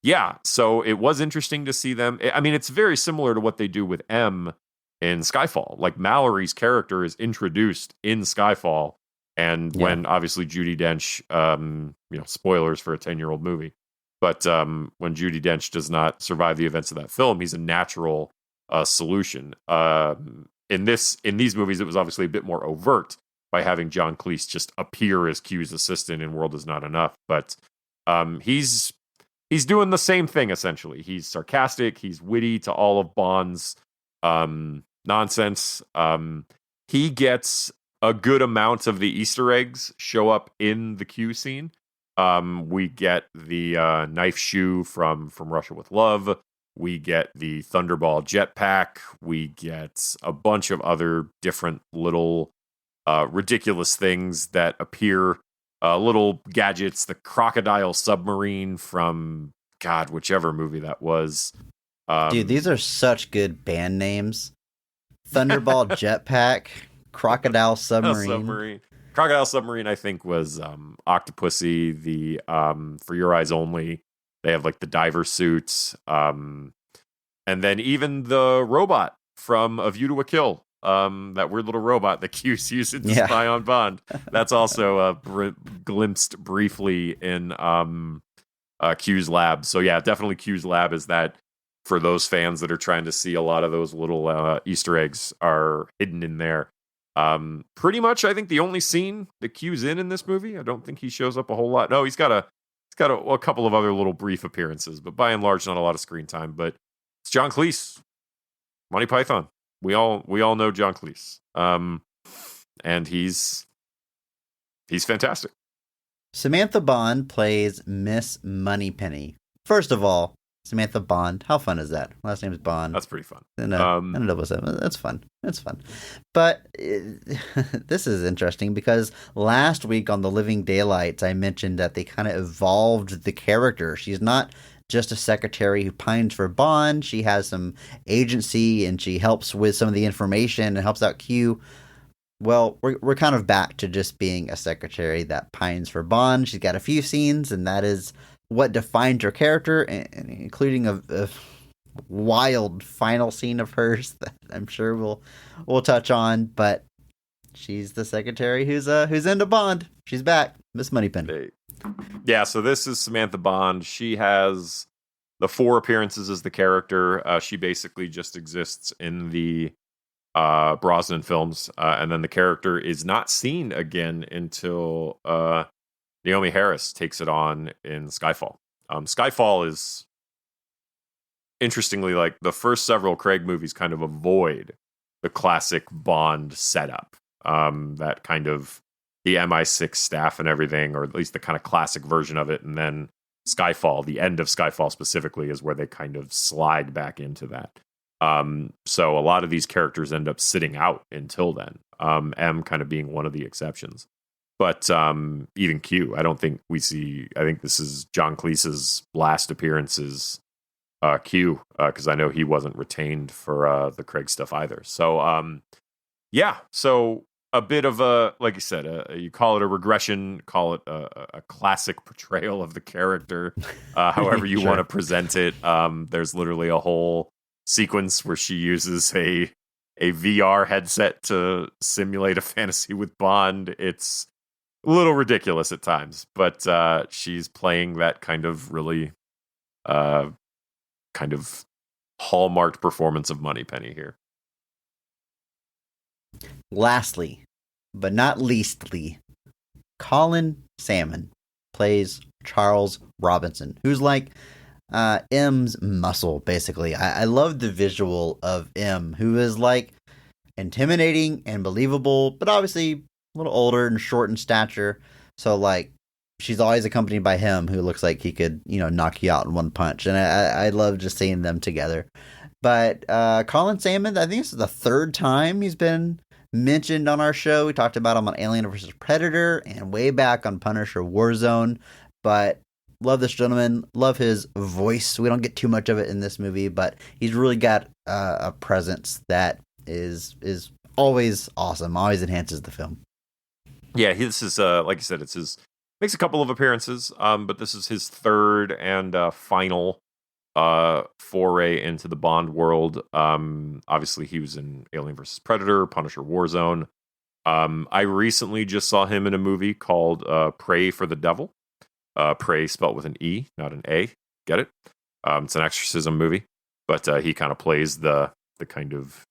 yeah, so it was interesting to see them. I mean, it's very similar to what they do with M in Skyfall. Like Mallory's character is introduced in Skyfall, and when obviously Judi Dench, spoilers for a 10-year-old movie, but when Judi Dench does not survive the events of that film, he's a natural solution. In these movies, it was obviously a bit more overt by having John Cleese just appear as Q's assistant in World Is Not Enough, but he's doing the same thing essentially. He's sarcastic, he's witty to all of Bond's nonsense. He gets a good amount of the Easter eggs show up in the Q scene. We get the knife shoe from Russia with Love. We get the Thunderball jetpack. We get a bunch of other different little ridiculous things that appear, little gadgets. The crocodile submarine from, God, whichever movie that was. Dude, these are such good band names. Thunderball jetpack, crocodile submarine. Crocodile submarine, I think, was Octopussy. The For Your Eyes Only. They have like the diver suits, and then even the robot from A View to a Kill. That weird little robot that Q's using to spy on Bond. That's also glimpsed briefly in Q's lab. So yeah, definitely Q's lab is that. For those fans that are trying to see, a lot of those little Easter eggs are hidden in there. Pretty much, I think the only scene that Q's in this movie. I don't think he shows up a whole lot. No, he's got a couple of other little brief appearances, but by and large, not a lot of screen time. But it's John Cleese, Monty Python. We all know John Cleese, and he's fantastic. Samantha Bond plays Miss Moneypenny. First of all, Samantha Bond. How fun is that? Last name is Bond. That's pretty fun. And a 007. That's fun. It's fun. But this is interesting because last week on The Living Daylights, I mentioned that they kind of evolved the character. She's not just a secretary who pines for Bond. She has some agency and she helps with some of the information and helps out Q. Well, we're kind of back to just being a secretary that pines for Bond. She's got a few scenes, and that is what defined her character, and including a wild final scene of hers that I'm sure we'll touch on. But she's the secretary who's into Bond. She's back, Miss Moneypenny. Yeah, so this is Samantha Bond. She has the 4 appearances as the character. She basically just exists in the Brosnan films, and then the character is not seen again until Naomi Harris takes it on in Skyfall. Skyfall is, interestingly, like the first several Craig movies kind of avoid the classic Bond setup. That kind of the MI6 staff and everything, or at least the kind of classic version of it. And then Skyfall, the end of Skyfall specifically, is where they kind of slide back into that. So a lot of these characters end up sitting out until then. M kind of being one of the exceptions. But even Q, I don't think we see. I think this is John Cleese's last appearances. Q, because I know he wasn't retained for the Craig stuff either. So yeah, so a bit of a, like you said, you call it a regression, call it a classic portrayal of the character, however you want to present it. There's literally a whole sequence where she uses a VR headset to simulate a fantasy with Bond. It's a little ridiculous at times, but she's playing that kind of really kind of hallmarked performance of Moneypenny here. Lastly, but not leastly, Colin Salmon plays Charles Robinson, who's like M's muscle, basically. I love the visual of M, who is like intimidating and believable, but obviously a little older and short in stature. So like she's always accompanied by him, who looks like he could, knock you out in one punch. And I love just seeing them together. But Colin Salmon, I think this is the 3rd time he's been mentioned on our show. We talked about him on Alien vs. Predator and way back on Punisher Warzone. But love this gentleman. Love his voice. We don't get too much of it in this movie, but he's really got a presence that is always awesome. Always enhances the film. Yeah, this is like you said, it's his makes a couple of appearances, but this is his third and final foray into the Bond world. Obviously, he was in Alien vs. Predator, Punisher Warzone. I recently just saw him in a movie called Pray for the Devil. Pray spelled with an E, not an A. Get it? It's an exorcism movie, but he kind of plays the kind of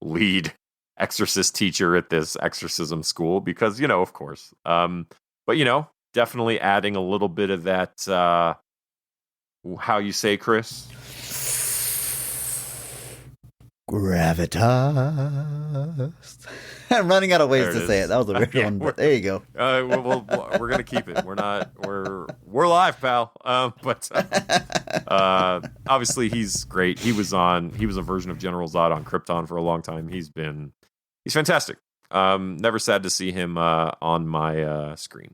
lead exorcist teacher at this exorcism school because, of course. But, definitely adding a little bit of that, how you say, Chris? Gravitas. I'm running out of ways to say it. That was a weird one, but there you go. We're gonna keep it. We're live, pal. But obviously he's great. He was a version of General Zod on Krypton for a long time. He's fantastic. Never sad to see him on my screen.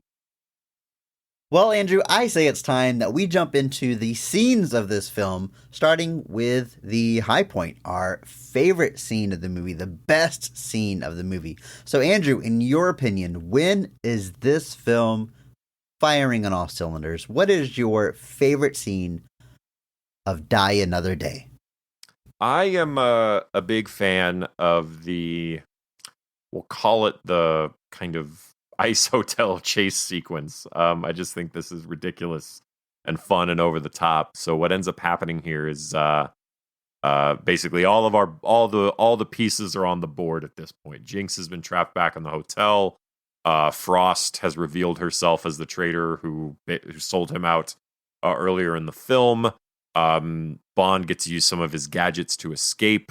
Well, Andrew, I say it's time that we jump into the scenes of this film, starting with the high point, our favorite scene of the movie, the best scene of the movie. So, Andrew, in your opinion, when is this film firing on all cylinders? What is your favorite scene of Die Another Day? I am a big fan of we'll call it the kind of ice hotel chase sequence. I just think this is ridiculous and fun and over the top. So what ends up happening here is basically all the pieces are on the board at this point. Jinx has been trapped back in the hotel. Frost has revealed herself as the traitor who sold him out earlier in the film. Bond gets to use some of his gadgets to escape.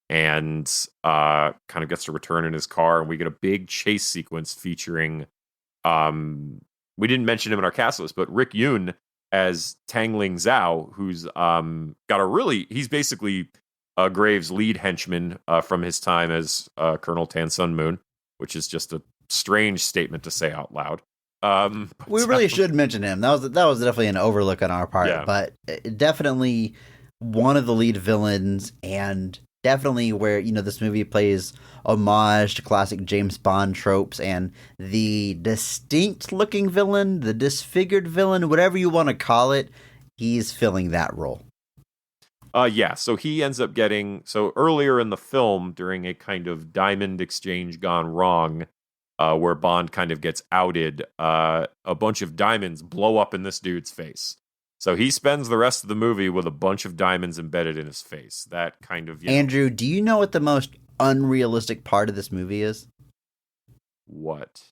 And kind of gets to return in his car, and we get a big chase sequence featuring we didn't mention him in our cast list, but Rick Yune as Tang Ling Zhao, who's he's basically Graves' lead henchman from his time as Colonel Tan Sun Moon, which is just a strange statement to say out loud. We really should mention him. That was definitely an overlook on our part, but definitely one of the lead villains, and definitely where, this movie plays homage to classic James Bond tropes, and the distinct looking villain, the disfigured villain, whatever you want to call it, he's filling that role. So he ends up earlier in the film, during a kind of diamond exchange gone wrong, where Bond kind of gets outed, a bunch of diamonds blow up in this dude's face. So he spends the rest of the movie with a bunch of diamonds embedded in his face. That kind of... Andrew, do you know what the most unrealistic part of this movie is? What?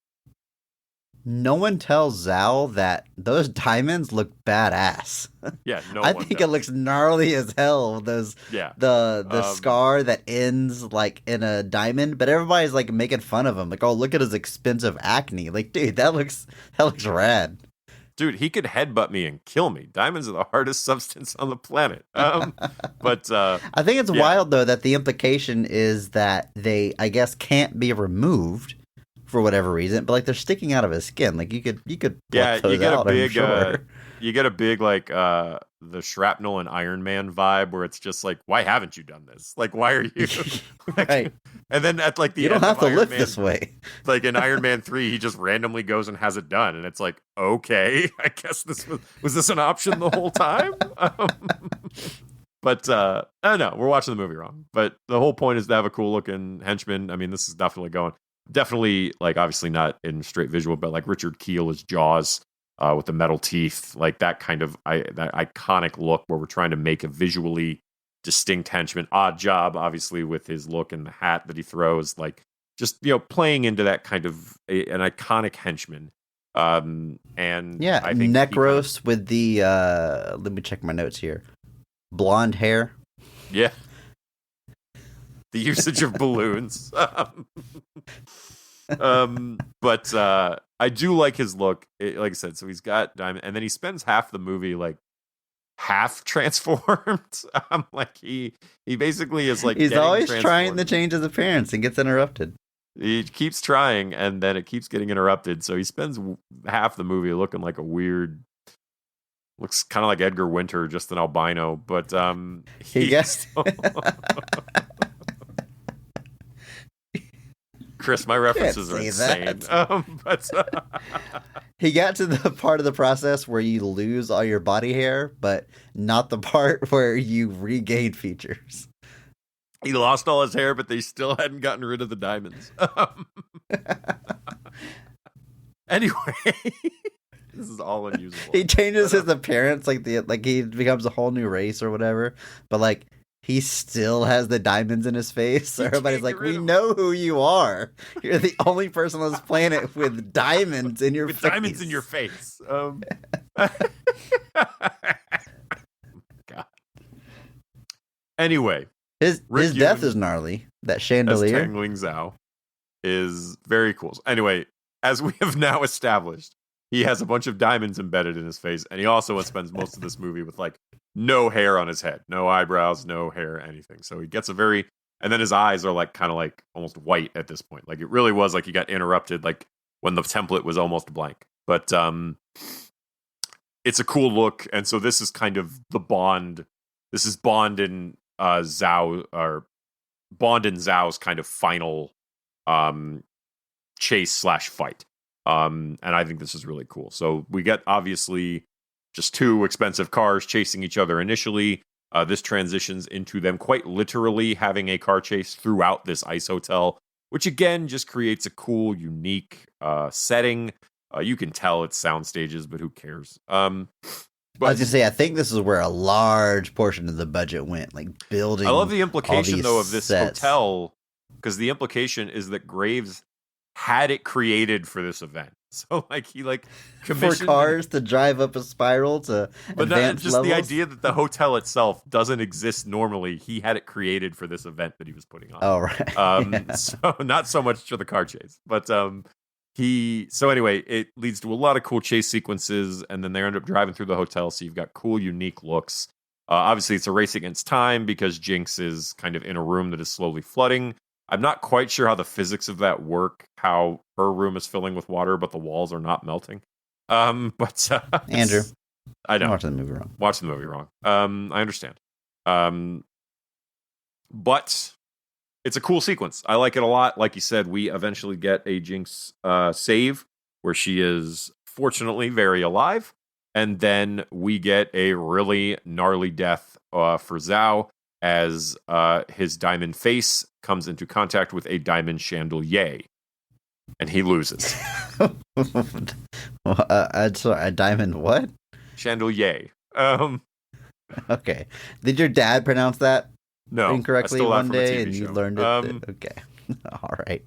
No one tells Zhao that those diamonds look badass. Yeah, I think it looks gnarly as hell. The scar that ends like in a diamond, but everybody's like making fun of him. Like, oh, look at his expensive acne. Like, dude, that looks rad. Dude, he could headbutt me and kill me. Diamonds are the hardest substance on the planet. But I think it's wild, though, that the implication is that they, I guess, can't be removed for whatever reason. But like they're sticking out of his skin. Like you could pluck those out, I'm sure. You get a big like the Shrapnel and Iron Man vibe, where it's just like, why haven't you done this? Like, why are you right? And then at like the you don't end have of to Iron live Man, this way. Like in Iron Man 3, he just randomly goes and has it done, and it's like, okay, I guess this was this an option the whole time? But I don't know, we're watching the movie wrong. But the whole point is to have a cool looking henchman. I mean, this is definitely like obviously not in straight visual, but like Richard Kiel as Jaws. With the metal teeth, like that kind of that iconic look where we're trying to make a visually distinct henchman. Odd Job, obviously, with his look and the hat that he throws, like just playing into that kind of an iconic henchman. And I think Necros with the let me check my notes here. Blonde hair. Yeah. The usage of balloons. But I do like his look. Like I said, so he's got diamond, and then he spends half the movie like half transformed. Like he basically is like he's always trying to change his appearance and gets interrupted. He keeps trying, and then it keeps getting interrupted. So he spends half the movie looking like looks kind of like Edgar Winter, just an albino. But Chris, my references are insane. he got to the part of the process where you lose all your body hair, but not the part where you regain features. He lost all his hair, but they still hadn't gotten rid of the diamonds. Anyway, this is all unusable. He changes his appearance, like he becomes a whole new race or whatever. But like, he still has the diamonds in his face. So everybody's like, "We know who you are. You're the only person on this planet with diamonds in your face." Diamonds in your face. God. Anyway, his death Yoon is gnarly. That as chandelier. Tang Ling Zhao is very cool. Anyway, as we have now established, he has a bunch of diamonds embedded in his face, and he also spends most of this movie with like no hair on his head, no eyebrows, no hair, anything. So he gets and then his eyes are like kind of like almost white at this point. Like it really was like he got interrupted, like when the template was almost blank. But it's a cool look, and so this is kind of the Bond. This is Bond and Zhao's kind of final chase / fight. And I think this is really cool. So we get obviously just two expensive cars chasing each other initially. This transitions into them quite literally having a car chase throughout this ice hotel, which again just creates a cool, unique setting. You can tell it's sound stages, but who cares? I was gonna say, I think this is where a large portion of the budget went, like building. I love the implication though of this sets. hotel, because the implication is that Graves had it created for this event. So like he like for commissioned cars to drive up a spiral to but not advanced just levels. the idea that the hotel itself doesn't exist normally. He had it created for this event that he was putting on. Oh right. Yeah. So not so much for the car chase, but so anyway, it leads to a lot of cool chase sequences, and then they end up driving through the hotel. So you've got cool, unique looks. Obviously, it's a race against time because Jinx is kind of in a room that is slowly flooding. I'm not quite sure how the physics of that work, how her room is filling with water, but the walls are not melting. But Andrew, I know. I'm watching the movie wrong. Watching the movie wrong. I understand. But it's a cool sequence. I like it a lot. Like you said, we eventually get a Jinx save where she is fortunately very alive. And then we get a really gnarly death for Zhao as his diamond face comes into contact with a diamond chandelier. And he loses. A diamond what? Chandelier. Okay. Did your dad pronounce that No. incorrectly I stole that one from a day TV and you show. learned it? Okay. All right.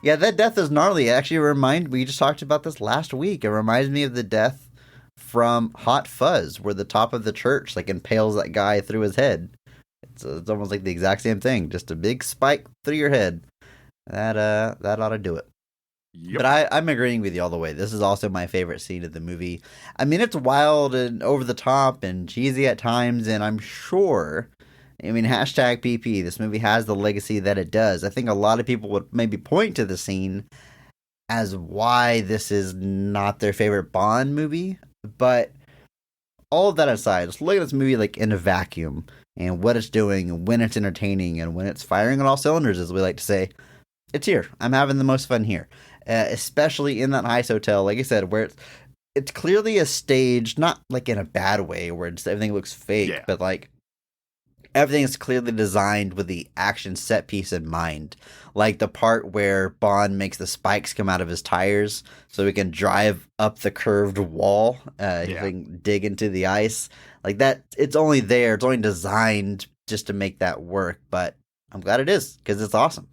Yeah, that death is gnarly. It actually we just talked about this last week. It reminds me of the death from Hot Fuzz, where the top of the church like impales that guy through his head. It's almost like the exact same thing, just a big spike through your head. That ought to do it. Yep. But I'm agreeing with you all the way. This is also my favorite scene of the movie. I mean, it's wild and over the top and cheesy at times, and I'm sure, hashtag PP, this movie has the legacy that it does. I think a lot of people would maybe point to the scene as why this is not their favorite Bond movie. But all of that aside, just look at this movie like in a vacuum and what it's doing and when it's entertaining and when it's firing on all cylinders, as we like to say. It's here. I'm having the most fun here. Especially in that ice hotel, like I said, where it's clearly a stage, not like in a bad way where everything looks fake, but like everything is clearly designed with the action set piece in mind. Like the part where Bond makes the spikes come out of his tires so he can drive up the curved wall, he can dig into the ice. Like that, it's only there, it's only designed just to make that work, but I'm glad it is, because it's awesome.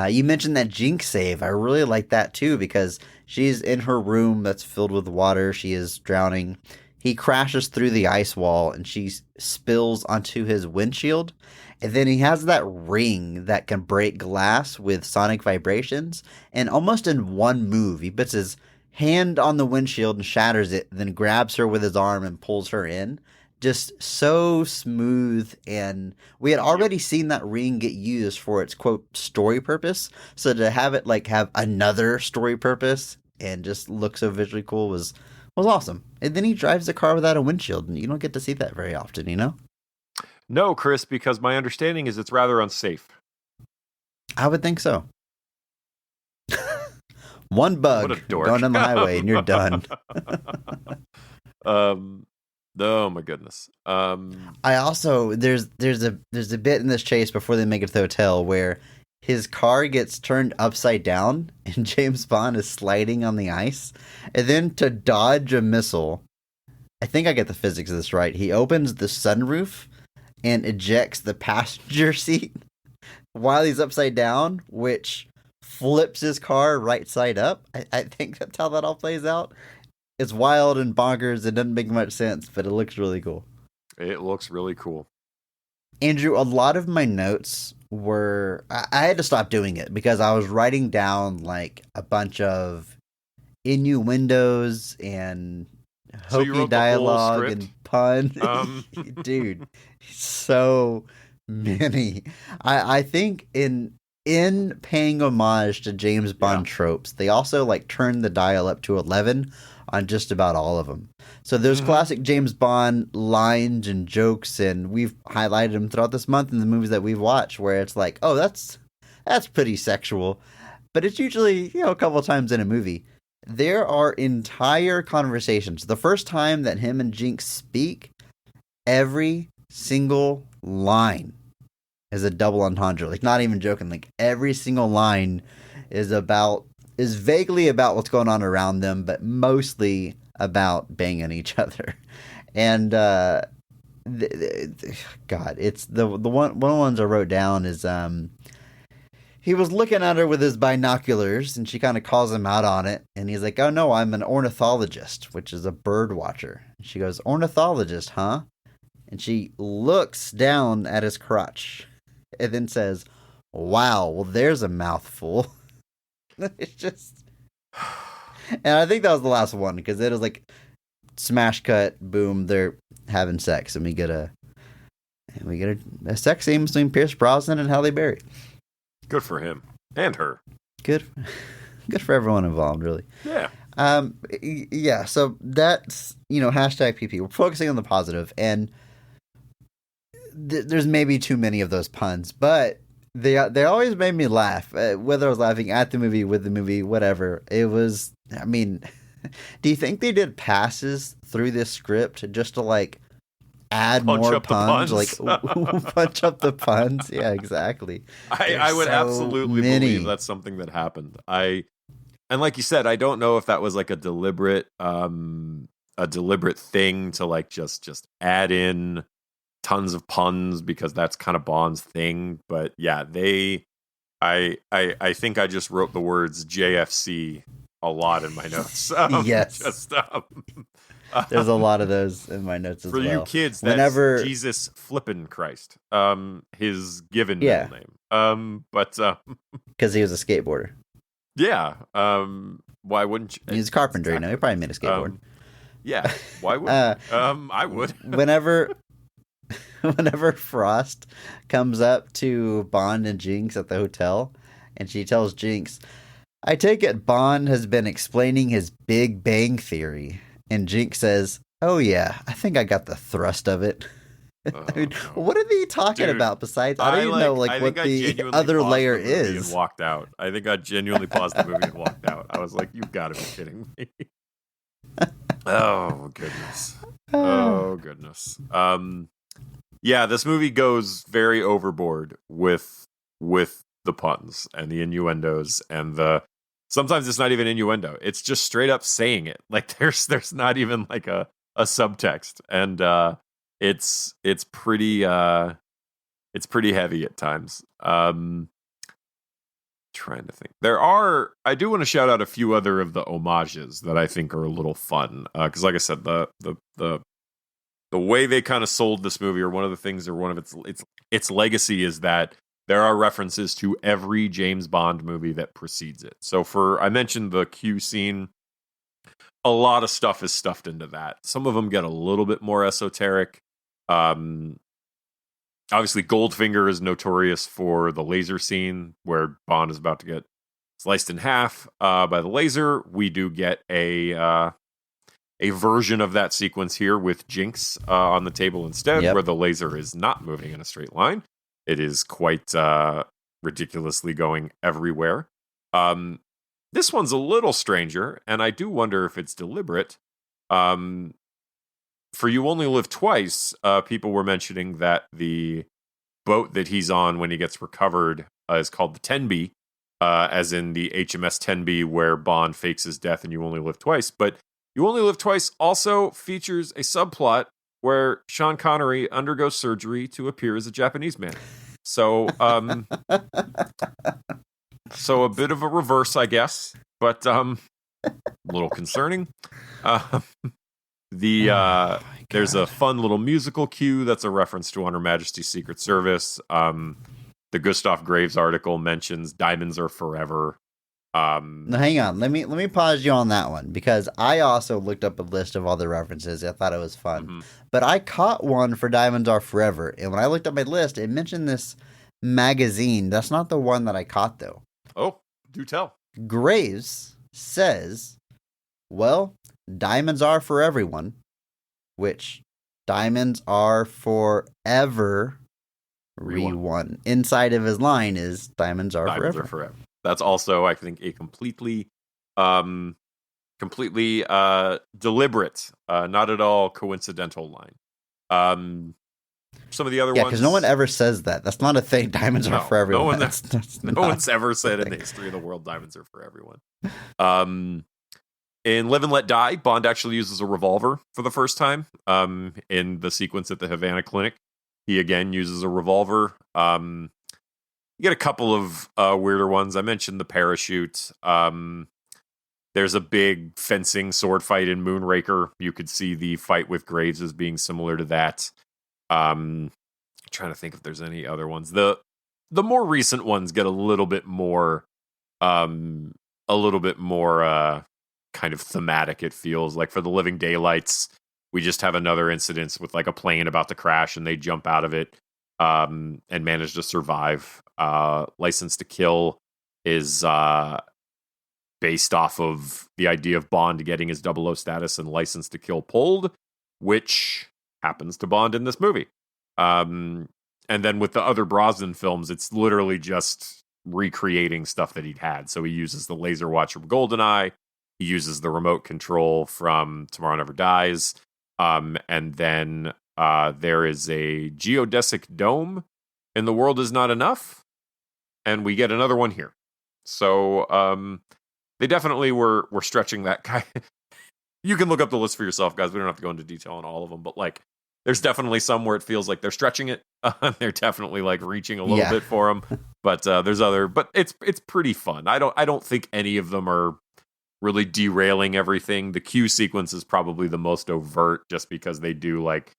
You mentioned that Jinx save. I really like that too, because she's in her room that's filled with water. She is drowning. He crashes through the ice wall and she spills onto his windshield. And then he has that ring that can break glass with sonic vibrations. And almost in one move, he puts his hand on the windshield and shatters it, then grabs her with his arm and pulls her in. Just so smooth, and we had already seen that ring get used for its quote story purpose. So to have it like have another story purpose and just look so visually cool was awesome. And then he drives the car without a windshield, and you don't get to see that very often, you know? No, Chris, because my understanding is it's rather unsafe. I would think so. One bug What a dork. going down the highway and you're done. Oh my goodness. I also there's a bit in this chase before they make it to the hotel where his car gets turned upside down and James Bond is sliding on the ice, and then to dodge a missile, I think I get the physics of this right. He opens the sunroof and ejects the passenger seat while he's upside down, which flips his car right side up. I think that's how that all plays out. It's wild and bonkers. It doesn't make much sense, but it looks really cool. It looks really cool. Andrew, a lot of my notes were... I had to stop doing it because I was writing down like a bunch of innuendos and So you hokey wrote the whole dialogue script? and pun. Dude, so many. I think in paying homage to James Bond tropes, they also like turned the dial up to 11 on just about all of them. So there's classic James Bond lines and jokes, and we've highlighted them throughout this month in the movies that we've watched, where it's like, oh, that's pretty sexual, but it's usually, you know, a couple of times in a movie. There are entire conversations. The first time that him and Jinx speak, every single line is a double entendre. Like, not even joking. Like, every single line is vaguely about what's going on around them, but mostly about banging each other. And God, it's the one of the ones I wrote down is he was looking at her with his binoculars, and she kind of calls him out on it. And he's like, "Oh no, I'm an ornithologist," which is a bird watcher. And she goes, "Ornithologist, huh?" And she looks down at his crotch and then says, "Wow, well, there's a mouthful." It's just, and I think that was the last one because it was like smash cut, boom, they're having sex, and we get a sex scene between Pierce Brosnan and Halle Berry. Good for him and her. Good for everyone involved, really. Yeah. Yeah. So that's, hashtag PP. We're focusing on the positive, and there's maybe too many of those puns, but they always made me laugh. Whether I was laughing at the movie, with the movie, whatever. It was. I mean, do you think they did passes through this script just to like add Punch more up the puns? puns. Like punch up the puns? Yeah, exactly. I would so absolutely many. believe that's something that happened. And like you said, I don't know if that was like a deliberate thing to like just add in tons of puns because that's kind of Bond's thing. But yeah, I think I just wrote the words JFC a lot in my notes. Yes. There's a lot of those in my notes as For well. you kids, that's Jesus flippin' Christ. His given middle name. But because he was a skateboarder. yeah. Why wouldn't you? He's a carpenter, Exactly. He probably made a skateboard. Yeah. Why would? I would. Whenever Frost comes up to Bond and Jinx at the hotel, and she tells Jinx, "I take it Bond has been explaining his Big Bang Theory." And Jinx says, "Oh yeah, I think I got the thrust of it." I mean, what are they talking about besides? I don't even know what the other layer is. And walked out. I think I genuinely paused the movie and walked out. I was like, "You've got to be kidding me!" Oh goodness. Oh goodness. Yeah, this movie goes very overboard with the puns and the innuendos and the. Sometimes it's not even innuendo. It's just straight up saying it. Like there's not even like a subtext, and it's pretty heavy at times. Trying to think. I do want to shout out a few other of the homages that I think are a little fun. Because like I said, the way they kind of sold this movie, or one of the things, or one of its legacy, is that there are references to every James Bond movie that precedes it. So I mentioned the Q scene. A lot of stuff is stuffed into that. Some of them get a little bit more esoteric. Obviously, Goldfinger is notorious for the laser scene where Bond is about to get sliced in half by the laser. We do get a version of that sequence here with Jinx on the table instead, where the laser is not moving in a straight line. It is quite ridiculously going everywhere. This one's a little stranger, and I do wonder if it's deliberate. For You Only Live Twice, people were mentioning that the boat that he's on when he gets recovered is called the Tenby, as in the HMS Tenby, where Bond fakes his death and You Only Live Twice. But You Only Live Twice also features a subplot where Sean Connery undergoes surgery to appear as a Japanese man. So, so a bit of a reverse, I guess, but a little concerning. There's a fun little musical cue that's a reference to On Her Majesty's Secret Service. The Gustav Graves article mentions diamonds are forever. Now, hang on, let me pause you on that one, because I also looked up a list of all the references. I thought it was fun, but I caught one for Diamonds Are Forever, and when I looked up my list, it mentioned this magazine. That's not the one that I caught, though. Oh, do tell. Graves says, well, diamonds are for everyone, which diamonds are forever. Everyone. Inside of his line is diamonds are forever. That's also, I think, a completely deliberate, not at all coincidental line. Some of the other ones... Yeah, because no one ever says that. That's not a thing. Diamonds are for everyone. No one's ever said in the history of the world diamonds are for everyone. In Live and Let Die, Bond actually uses a revolver for the first time. In the sequence at the Havana Clinic, he again uses a revolver. You get a couple of weirder ones. I mentioned the parachute. There's a big fencing sword fight in Moonraker. You could see the fight with Graves as being similar to that. Trying to think if there's any other ones. The more recent ones get a little bit more kind of thematic, it feels like. For the Living Daylights, we just have another incident with like a plane about to crash and they jump out of it and manage to survive. License to Kill is based off of the idea of Bond getting his 00 status and License to Kill pulled, which happens to Bond in this movie. And then with the other Brosnan films, it's literally just recreating stuff that he'd had. So he uses the laser watch from GoldenEye. He uses the remote control from Tomorrow Never Dies. And then there is a geodesic dome in The World Is Not Enough. And we get another one here. So they definitely were stretching that guy. You can look up the list for yourself, guys. We don't have to go into detail on all of them. But like, there's definitely some where it feels like they're stretching it. They're definitely like reaching a little bit for them. But there's other. But it's pretty fun. I don't think any of them are really derailing everything. The Q sequence is probably the most overt, just because they do like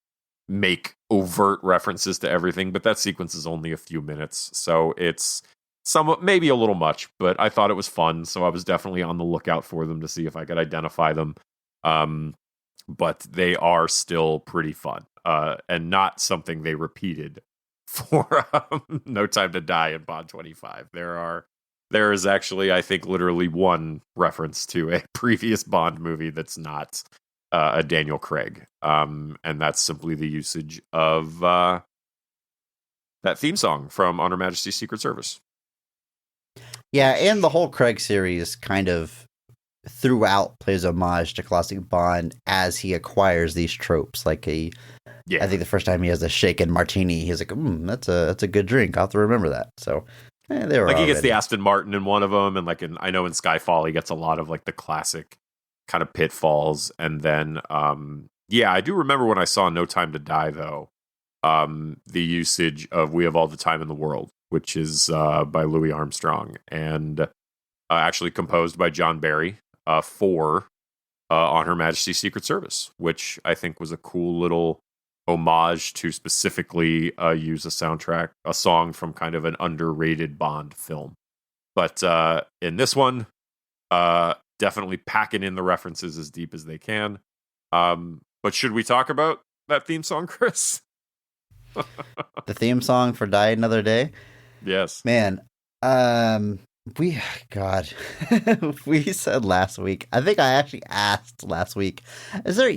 make overt references to everything. But that sequence is only a few minutes, so it's somewhat, maybe a little much. But I thought it was fun, so I was definitely on the lookout for them to see if I could identify them. But they are still pretty fun, and not something they repeated for No Time to Die and Bond 25. There is actually, I think, literally one reference to a previous Bond movie that's not a Daniel Craig, and that's simply the usage of that theme song from On Her Majesty's Secret Service. Yeah, and the whole Craig series kind of throughout plays homage to classic Bond as he acquires these tropes. Like I think the first time he has a shaken martini, he's like, that's a good drink. I'll have to remember that. So they were like, he already. gets the Aston Martin in one of them, and like I know in Skyfall he gets a lot of like the classic kind of pitfalls. And then I do remember when I saw No Time to Die, though, the usage of We Have All the Time in the World, which is by Louis Armstrong and actually composed by John Barry for On Her Majesty's Secret Service, which I think was a cool little homage to specifically use a song from kind of an underrated Bond film. But in this one, definitely packing in the references as deep as they can. But should we talk about that theme song, Chris? The theme song for Die Another Day? Yes. Man, we said last week, I think I actually asked last week, is there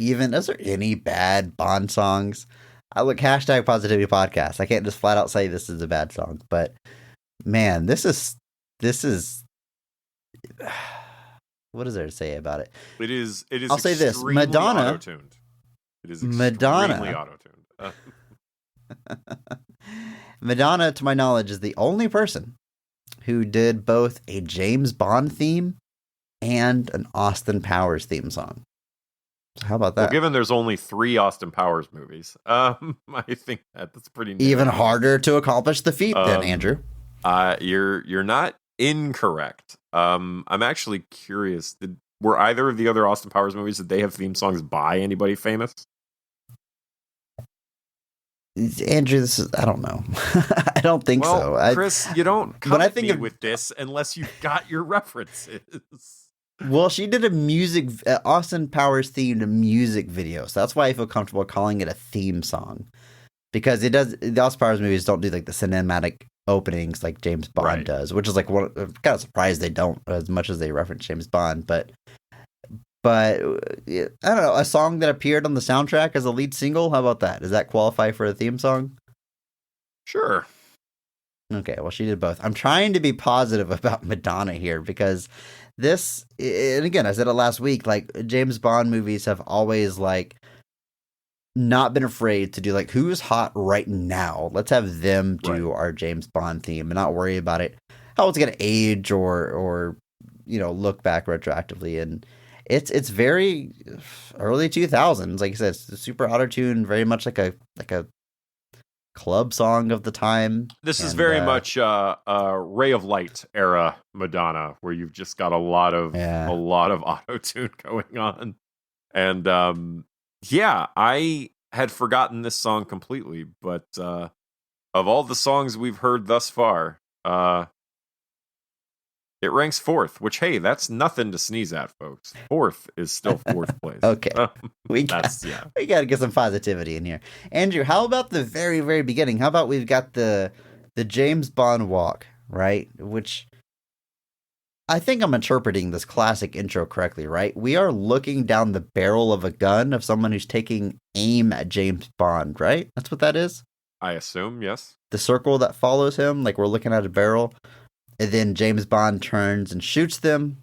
any bad Bond songs? I look, hashtag Positivity Podcast. I can't just flat out say this is a bad song, but man, this is What is there to say about it? It is. I'll say this: extremely Madonna. auto-tuned. It is extremely auto-tuned. Madonna, to my knowledge, is the only person who did both a James Bond theme and an Austin Powers theme song. So how about that? Well, given there's only 3 Austin Powers movies, I think that's pretty narrow. Even harder to accomplish the feat, then, Andrew. You're not incorrect. I'm actually curious. Were either of the other Austin Powers movies, did they have theme songs by anybody famous? Andrew, I don't know. I don't think so. Chris, you don't come at me with this unless you've got your references. Well, she did a Austin Powers themed music video, so that's why I feel comfortable calling it a theme song, because the Austin Powers movies don't do like the cinematic openings like James Bond does, which is like I'm kind of surprised they don't as much as they reference James Bond, but I don't know, a song that appeared on the soundtrack as a lead single. How about that? Does that qualify for a theme song? Sure. Okay, well, she did both. I'm trying to be positive about Madonna here because this, and again, I said it last week, like James Bond movies have always like not been afraid to do like, who's hot right now? Let's have them do our James Bond theme and not worry about it, how it's going to age or, look back retroactively. And it's very early 2000s. Like I said, it's super auto-tuned, very much like a club song of the time. This is very much Ray of Light era Madonna, where you've just got a lot of auto-tune going on. And I had forgotten this song completely, but of all the songs we've heard thus far, it ranks 4th, which, hey, that's nothing to sneeze at, folks. 4th is still 4th place. Okay. We got to get some positivity in here. Andrew, how about the very, very beginning? How about we've got the James Bond walk, right? Which I think I'm interpreting this classic intro correctly, right? We are looking down the barrel of a gun of someone who's taking aim at James Bond, right? That's what that is? I assume, yes. The circle that follows him, like we're looking at a barrel. And then James Bond turns and shoots them,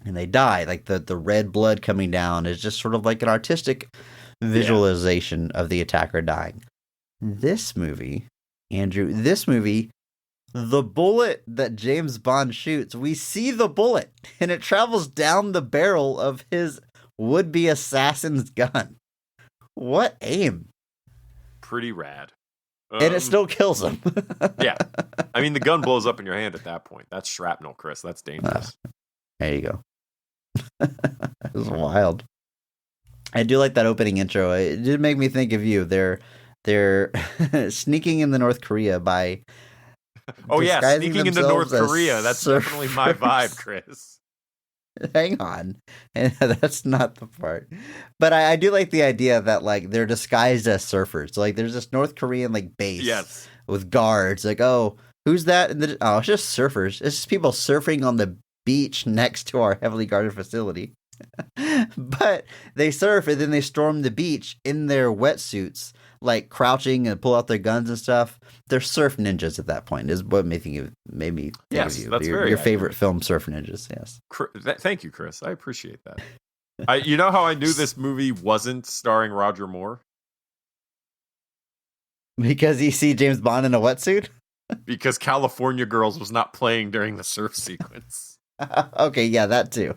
and they die. Like the red blood coming down is just sort of like an artistic visualization of the attacker dying. This movie, Andrew, the bullet that James Bond shoots, we see the bullet, and it travels down the barrel of his would-be assassin's gun. What aim! Pretty rad. And it still kills him. Yeah. I mean, the gun blows up in your hand at that point. That's shrapnel, Chris. That's dangerous. There you go. It was wild. I do like that opening intro. It did make me think of you. They're sneaking into North Korea by sneaking into North Korea. That's definitely my vibe, Chris. Hang on. And that's not the part. But I do like the idea that like they're disguised as surfers. So like there's this North Korean like base with guards. Like, oh, who's that? And it's just surfers. It's just people surfing on the beach next to our heavily guarded facility. But they surf and then they storm the beach in their wetsuits, like crouching and pull out their guns and stuff. They're surf ninjas at that point. Is what made me think of you. That's your favorite film, Surf Ninjas. Yes. Thank you, Chris. I appreciate that. You know how I knew this movie wasn't starring Roger Moore? Because you see James Bond in a wetsuit? Because California Girls was not playing during the surf sequence. Okay, yeah, that too.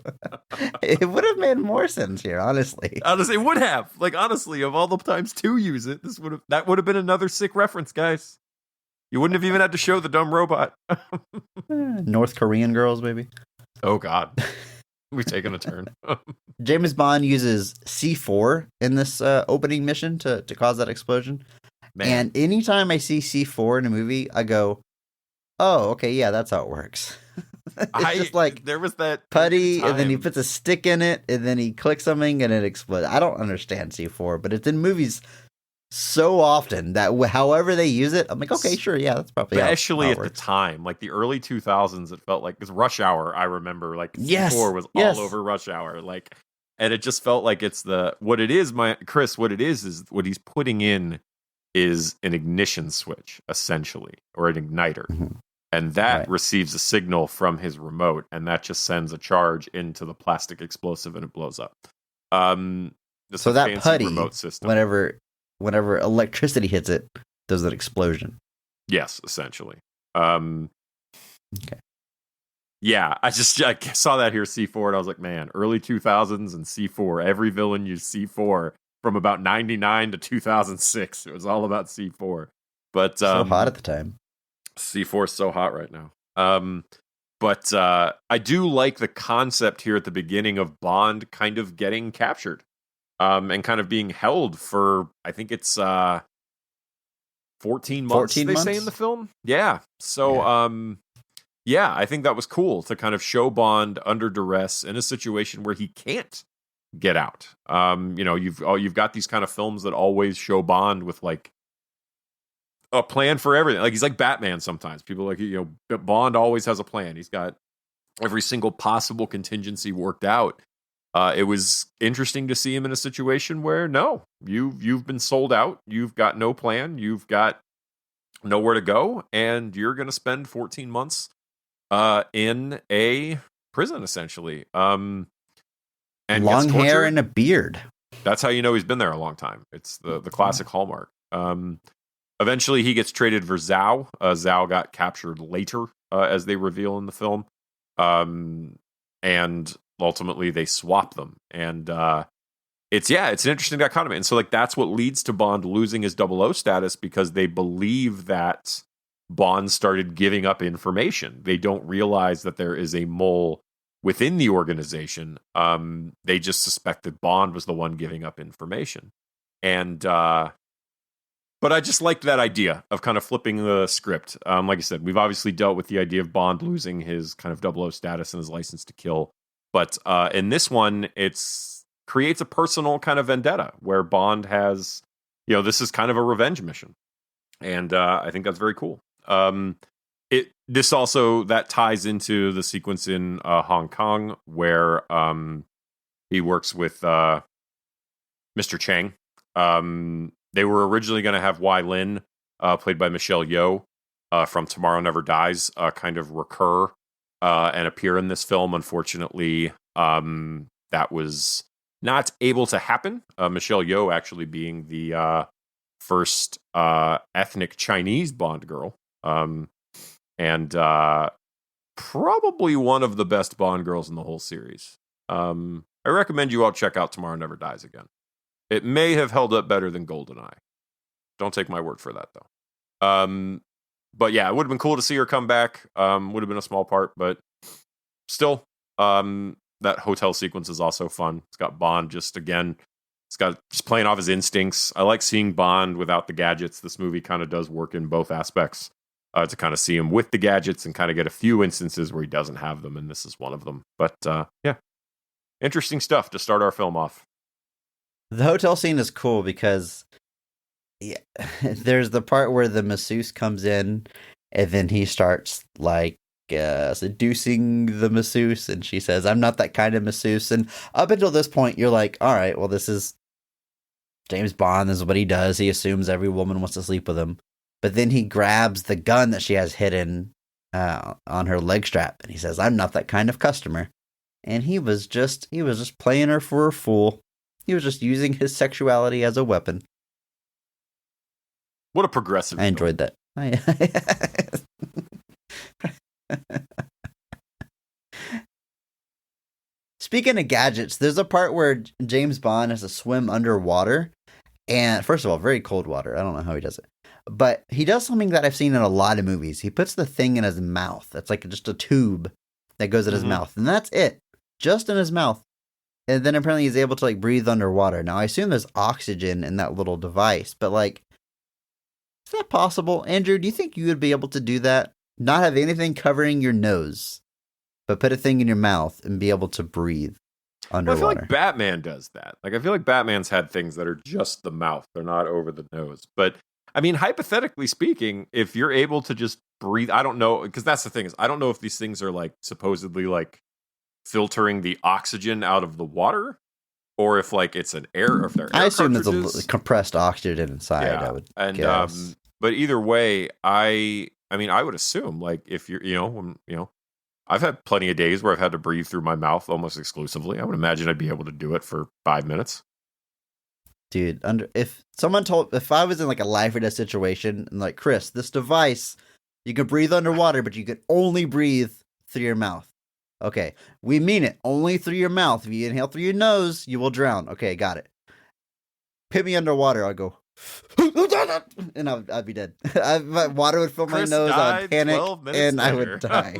It would have made more sense here, honestly. Honestly, it would have. Like, honestly, of all the times to use it, that would have been another sick reference, guys. You wouldn't have even had to show the dumb robot. North Korean girls, maybe. Oh God, we've taken a turn. James Bond uses C4 in this opening mission to cause that explosion. Man. And anytime I see C4 in a movie, I go, "Oh, okay, yeah, that's how it works." It's just like there was that putty, and then he puts a stick in it, and then he clicks something, and it explodes. I don't understand C4, but it's in movies so often that however they use it, I'm like, okay, sure, yeah, that's probably especially how at the time, like the early 2000s. It felt like, because Rush Hour, I remember, like C4 was all over Rush Hour, like, and it just felt like it's what it is what he's putting in is an ignition switch, essentially, or an igniter. Mm-hmm. And that Right. receives a signal from his remote, and that just sends a charge into the plastic explosive, and it blows up. It's So a that fancy putty, remote system. whenever electricity hits it, does an explosion. Yes, essentially. Okay. Yeah, I saw that here, C4, and I was like, man, early 2000s and C4. Every villain used C4 from about 99 to 2006. It was all about C4. But So hot at the time. C4 is so hot right now. But I do like the concept here at the beginning of Bond kind of getting captured and kind of being held for, I think it's 14 months, 14 they say months? in the film. Yeah. So, yeah, I think that was cool to kind of show Bond under duress in a situation where he can't get out. You've got these kind of films that always show Bond with like a plan for everything. Like he's like Batman sometimes. People like, Bond always has a plan. He's got every single possible contingency worked out. It was interesting to see him in a situation where no, you've been sold out. You've got no plan. You've got nowhere to go, and you're going to spend 14 months in a prison, essentially. And Long hair and a beard. That's how you know he's been there a long time. It's the classic hallmark. Eventually, he gets traded for Zhao. Zhao got captured later, as they reveal in the film. And ultimately, they swap them. And it's an interesting dichotomy. And so, like, that's what leads to Bond losing his 00 status, because they believe that Bond started giving up information. They don't realize that there is a mole within the organization. They just suspect that Bond was the one giving up information. And but I just liked that idea of kind of flipping the script. Like I said, we've obviously dealt with the idea of Bond losing his kind of 00 status and his license to kill. But in this one, it's creates a personal kind of vendetta where Bond has, this is kind of a revenge mission. And I think that's very cool. This also, that ties into the sequence in Hong Kong where he works with Mr. Chang. They were originally going to have Wai Lin, played by Michelle Yeoh, from Tomorrow Never Dies, kind of recur and appear in this film. Unfortunately, that was not able to happen. Michelle Yeoh actually being the first ethnic Chinese Bond girl. And probably one of the best Bond girls in the whole series. I recommend you all check out Tomorrow Never Dies again. It may have held up better than GoldenEye. Don't take my word for that, though. But yeah, it would have been cool to see her come back. Would have been a small part, but still, that hotel sequence is also fun. It's got Bond just playing off his instincts. I like seeing Bond without the gadgets. This movie kind of does work in both aspects. To kind of see him with the gadgets and kind of get a few instances where he doesn't have them, and this is one of them. But yeah, interesting stuff to start our film off. The hotel scene is cool because there's the part where the masseuse comes in and then he starts like seducing the masseuse, and she says, "I'm not that kind of masseuse." And up until this point, you're like, all right, well, this is James Bond. This is what he does. He assumes every woman wants to sleep with him. But then he grabs the gun that she has hidden on her leg strap, and he says, "I'm not that kind of customer." And he was just playing her for a fool. He was just using his sexuality as a weapon. What a progressive. I enjoyed that. Speaking of gadgets, there's a part where James Bond has to swim underwater. And first of all, very cold water. I don't know how he does it. But he does something that I've seen in a lot of movies. He puts the thing in his mouth. It's like just a tube that goes in his mouth. And that's it. Just in his mouth. And then apparently he's able to like breathe underwater. Now I assume there's oxygen in that little device. But like, is that possible? Andrew, do you think you would be able to do that? Not have anything covering your nose, but put a thing in your mouth and be able to breathe underwater. Well, I feel like Batman does that. Like, I feel like Batman's had things that are just the mouth. They're not over the nose. But, I mean, hypothetically speaking, if you're able to just breathe, I don't know, because that's the thing is, I don't know if these things are, like, supposedly, like, filtering the oxygen out of the water, or if, like, it's an air, or if they're air I assume cartridges. there's a compressed oxygen inside, I would guess. But either way, I I mean, I would assume, like, if you're, I've had plenty of days where I've had to breathe through my mouth almost exclusively. I would imagine I'd be able to do it for 5 minutes. Dude, if I was in like a life or death situation and like, Chris, this device, you can breathe underwater, but you can only breathe through your mouth. Okay, we mean it. Only through your mouth. If you inhale through your nose, you will drown. Okay, got it. Put me underwater, I'll go, and I'd be dead. My water would fill my Chris nose, I would died panic, 12 minutes and I later. would die.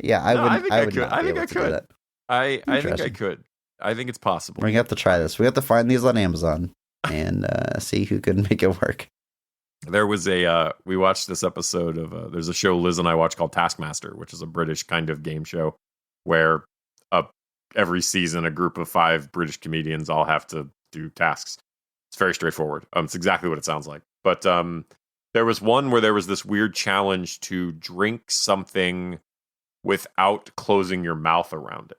Yeah, I No, would. I think I I would could. not I be think able I to do could. that. I think I Interesting. could. I think it's possible. We're gonna have to try this. We have to find these on Amazon and see who can make it work. There was we watched this episode of there's a show Liz and I watch called Taskmaster, which is a British kind of game show where every season a group of 5 British comedians all have to do tasks. It's very straightforward. It's exactly what it sounds like. But there was one where there was this weird challenge to drink something without closing your mouth around it.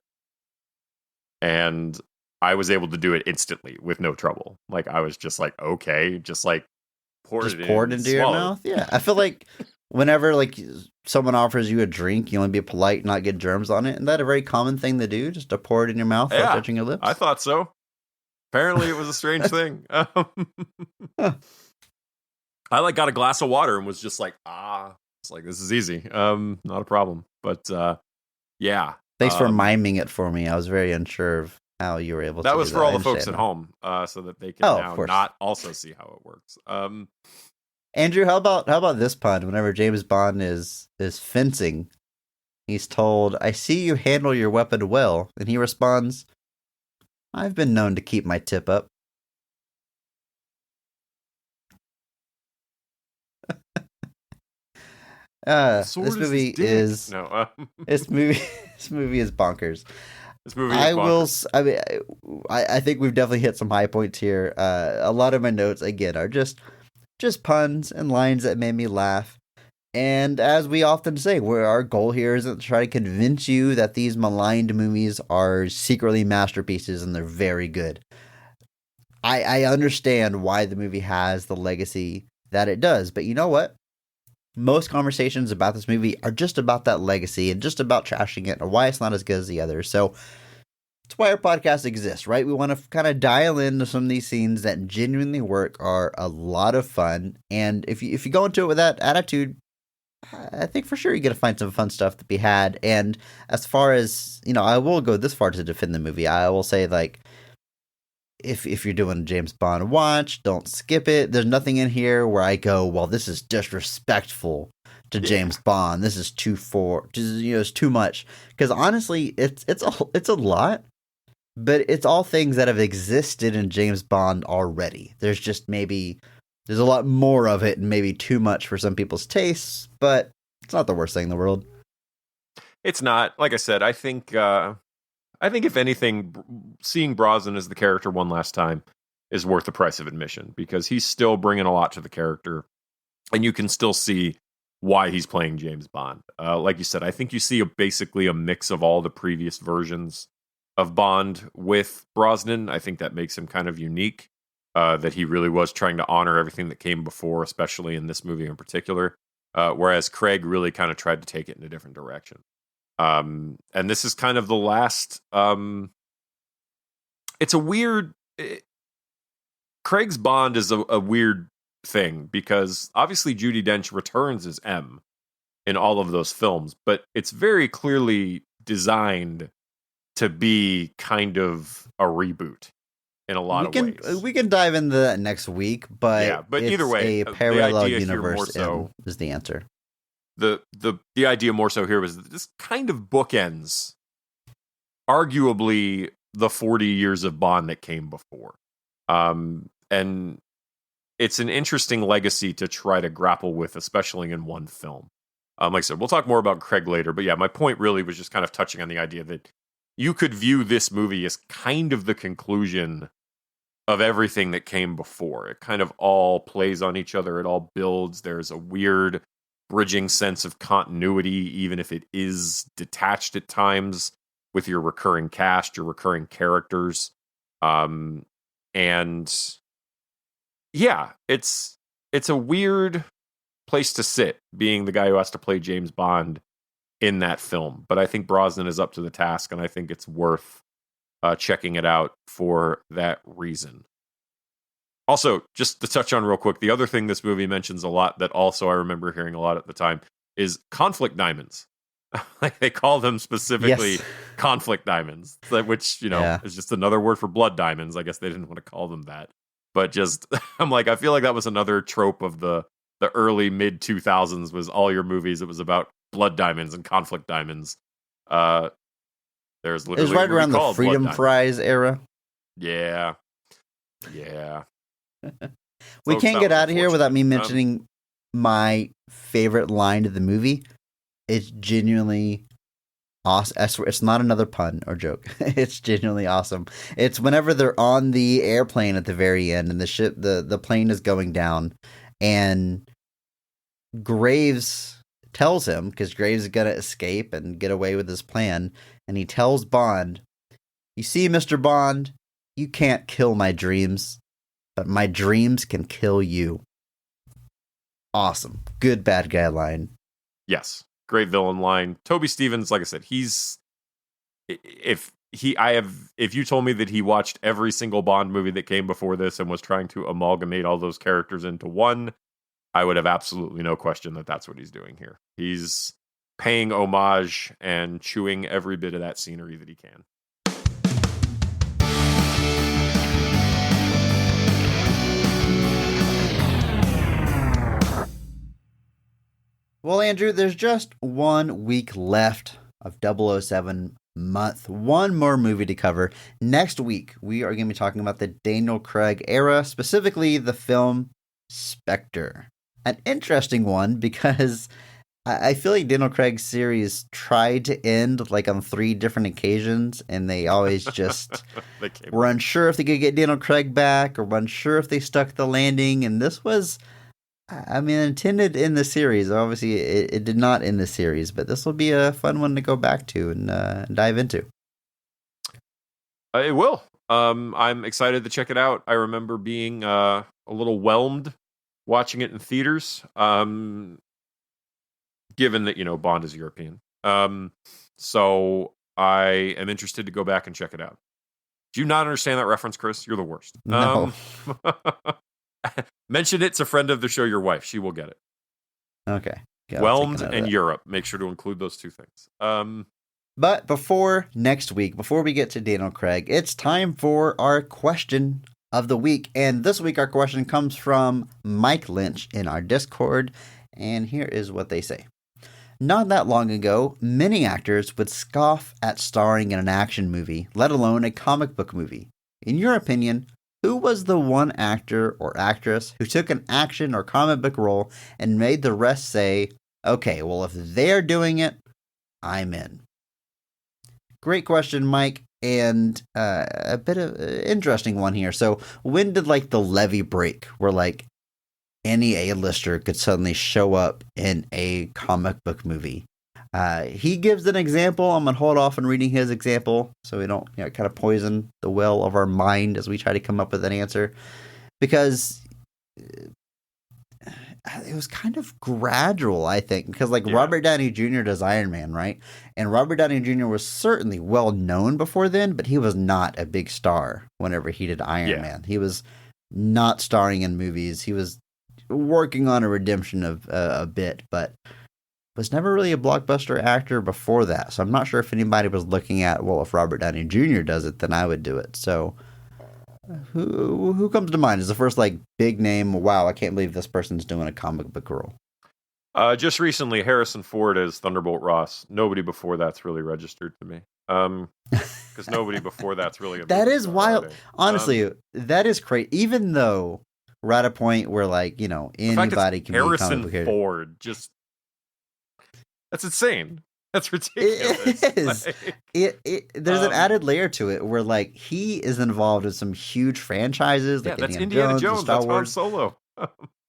And I was able to do it instantly with no trouble. Like, I was just like, okay, just like pour it into your mouth. Yeah, I feel like whenever like someone offers you a drink, you want to be polite and not get germs on it. Isn't that a very common thing to do? Just to pour it in your mouth without touching your lips? I thought so. Apparently it was a strange thing. Huh. I like got a glass of water and was just like, it's like, this is easy. Not a problem. But yeah. Thanks for miming it for me. I was very unsure of how you were able to that do was that. for all I the folks understand at now. home, so that they can Oh, of now course. not also see how it works. Andrew, how about this pun? Whenever James Bond is fencing, he's told, "I see you handle your weapon well," and he responds, "I've been known to keep my tip up." Sword This is his movie dick. is No, this movie is bonkers. this movie. I Is will. bonkers. I mean, I think we've definitely hit some high points here. A lot of my notes again are just puns and lines that made me laugh. And as we often say, our goal here isn't to try to convince you that these maligned movies are secretly masterpieces and they're very good. I understand why the movie has the legacy that it does, but you know what? Most conversations about this movie are just about that legacy and just about trashing it and why it's not as good as the others. So that's why our podcast exists, right? We want to kind of dial into some of these scenes that genuinely work, are a lot of fun. And if you go into it with that attitude, I think for sure you're going to find some fun stuff to be had. And as far as, I will go this far to defend the movie. I will say, like, if you're doing a James Bond watch, don't skip it. There's nothing in here where I go, well, this is disrespectful to James Bond. This is it's too much. Because honestly, it's a lot, but it's all things that have existed in James Bond already. There's just there's a lot more of it and maybe too much for some people's tastes, but it's not the worst thing in the world. It's not. Like I said, I think if anything, seeing Brosnan as the character one last time is worth the price of admission, because he's still bringing a lot to the character, and you can still see why he's playing James Bond. Like you said, I think you see basically a mix of all the previous versions of Bond with Brosnan. I think that makes him kind of unique, that he really was trying to honor everything that came before, especially in this movie in particular, whereas Craig really kind of tried to take it in a different direction. And this is kind of the last. It's a weird. Craig's Bond is a weird thing, because obviously Judi Dench returns as M in all of those films, but it's very clearly designed to be kind of a reboot in a lot of ways. We can dive into that next week, but Yeah, but either way, a the parallel idea here more universe so- is the answer. The idea more so here was that this kind of bookends arguably the 40 years of Bond that came before. And it's an interesting legacy to try to grapple with, especially in one film. Like I said, we'll talk more about Craig later, but yeah, my point really was just kind of touching on the idea that you could view this movie as kind of the conclusion of everything that came before. It kind of all plays on each other. It all builds. There's a weird bridging sense of continuity, even if it is detached at times with your recurring cast, your recurring characters. And yeah, it's a weird place to sit, being the guy who has to play James Bond in that film. But I think Brosnan is up to the task, and I think it's worth checking it out for that reason. Also, just to touch on real quick, the other thing this movie mentions a lot that also I remember hearing a lot at the time is conflict diamonds. Like they call them specifically conflict diamonds, which, is just another word for blood diamonds. I guess they didn't want to call them that. But just, I'm like, I feel like that was another trope of the early mid 2000s was all your movies. It was about blood diamonds and conflict diamonds. There's literally it was right around the Freedom Fries era. Yeah. We can't get out of here without me mentioning my favorite line of the movie. It's genuinely awesome. I swear, it's not another pun or joke. It's genuinely awesome. It's whenever they're on the airplane at the very end and the plane is going down, and Graves tells him, because Graves is going to escape and get away with his plan, and he tells Bond, "You see, Mr. Bond, you can't kill my dreams, but my dreams can kill you." Awesome. Good bad guy line. Yes. Great villain line. Toby Stephens, like I said, if you told me that he watched every single Bond movie that came before this and was trying to amalgamate all those characters into one, I would have absolutely no question that that's what he's doing here. He's paying homage and chewing every bit of that scenery that he can. Well, Andrew, there's just 1 week left of 007 month. One more movie to cover. Next week, we are going to be talking about the Daniel Craig era, specifically the film Spectre. An interesting one because I feel like Daniel Craig's series tried to end like on 3 different occasions, and they always just were unsure if they could get Daniel Craig back or were unsure if they stuck the landing. And this was, intended in the series. Obviously, it did not in the series, but this will be a fun one to go back to and dive into. It will. I'm excited to check it out. I remember being a little whelmed watching it in theaters, given that, Bond is European. So I am interested to go back and check it out. Do you not understand that reference, Chris? You're the worst. No. Mention it to a friend of the show, your wife. She will get it. Okay. Yeah, Whelmed and Europe. Make sure to include those 2 things. But before next week, before we get to Daniel Craig, it's time for our question of the week. And this week, our question comes from Mike Lynch in our Discord. And here is what they say. Not that long ago, many actors would scoff at starring in an action movie, let alone a comic book movie. In your opinion, who was the one actor or actress who took an action or comic book role and made the rest say, okay, well, if they're doing it, I'm in? Great question, Mike, and a bit of interesting one here. So when did the levee break where any A-lister could suddenly show up in a comic book movie? He gives an example. I'm going to hold off on reading his example so we don't kind of poison the well of our mind as we try to come up with an answer. Because it was kind of gradual, I think. Because Robert Downey Jr. does Iron Man, right? And Robert Downey Jr. was certainly well known before then, but he was not a big star whenever he did Iron Man. He was not starring in movies. He was working on a redemption of a bit, but was never really a blockbuster actor before that. So I'm not sure if anybody was looking at, well, if Robert Downey Jr. does it, then I would do it. So who comes to mind as the first big name? Wow, I can't believe this person's doing a comic book role. Just recently, Harrison Ford as Thunderbolt Ross. Nobody before that's really registered to me. Because nobody before that's really a that is wild. Already. Honestly, that is crazy. Even though we're at a point where anybody can be a comic book Harrison Ford. Just that's insane. That's ridiculous. It is. There's an added layer to it where he is involved in some huge franchises. That's Indiana Jones. Star That's Wars. Han Solo.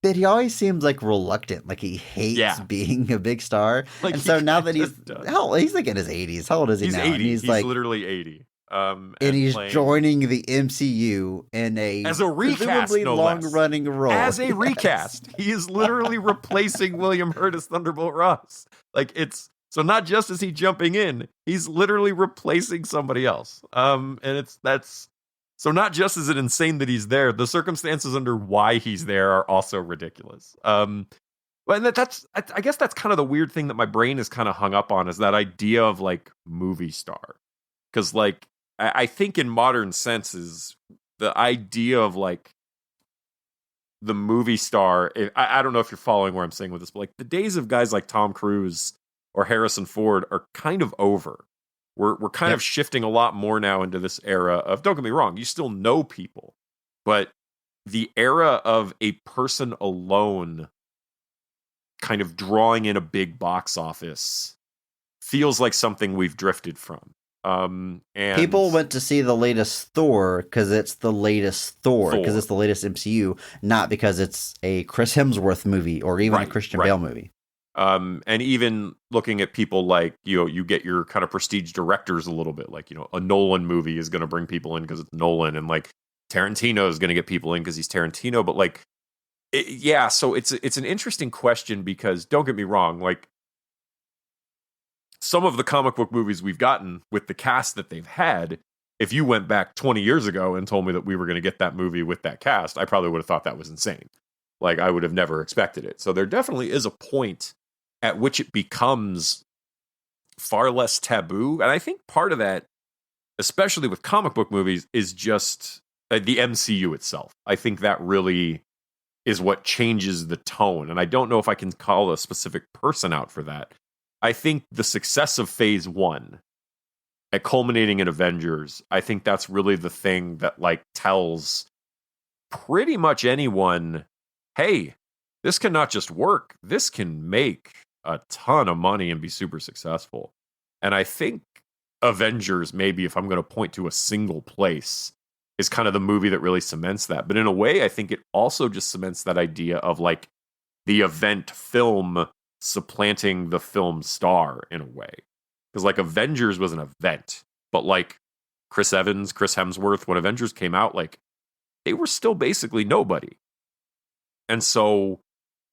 But he always seems reluctant, he hates being a big star. And so now that he's in his 80s. How old is he now? He's 80. And he's literally 80. And he's playing joining the MCU in a as a recast, presumably no less. long-running role. As a Yes. recast. He is literally replacing William Hurt as Thunderbolt Ross. Like, it's so not just is he jumping in, he's literally replacing somebody else. That's so not just is it insane that he's there, the circumstances under why he's there are also ridiculous. And I guess that's kind of the weird thing that my brain is kind of hung up on, is that idea of like movie star. Because like I think in modern senses, the idea of like the movie star, I don't know if you're following where I'm saying with this, but like the days of guys like Tom Cruise or Harrison Ford are kind of over. We're kind of shifting a lot more now into this era of, don't get me wrong, you still know people, but the era of a person alone kind of drawing in a big box office feels like something we've drifted from. And people went to see the latest Thor because it's the latest Thor, because it's the latest MCU, not because it's a Chris Hemsworth movie or even a Christian Bale movie. And even looking at people like, you get your kind of prestige directors a little bit, like, a Nolan movie is going to bring people in because it's Nolan, and like Tarantino is going to get people in because he's Tarantino. But like, so it's an interesting question, because don't get me wrong, like some of the comic book movies we've gotten with the cast that they've had, if you went back 20 years ago and told me that we were going to get that movie with that cast, I probably would have thought that was insane. Like, I would have never expected it. So there definitely is a point at which it becomes far less taboo. And I think part of that, especially with comic book movies, is just the MCU itself. I think that really is what changes the tone. And I don't know if I can call a specific person out for that. I think the success of Phase 1 at culminating in Avengers, I think that's really the thing that like tells pretty much anyone, hey, this can not just work, this can make a ton of money and be super successful. And I think Avengers, maybe if I'm going to point to a single place, is kind of the movie that really cements that. But in a way, I think it also just cements that idea of like the event film supplanting the film star in a way. Because like Avengers was an event, but like Chris Evans, Chris Hemsworth, when Avengers came out, like they were still basically nobody. And so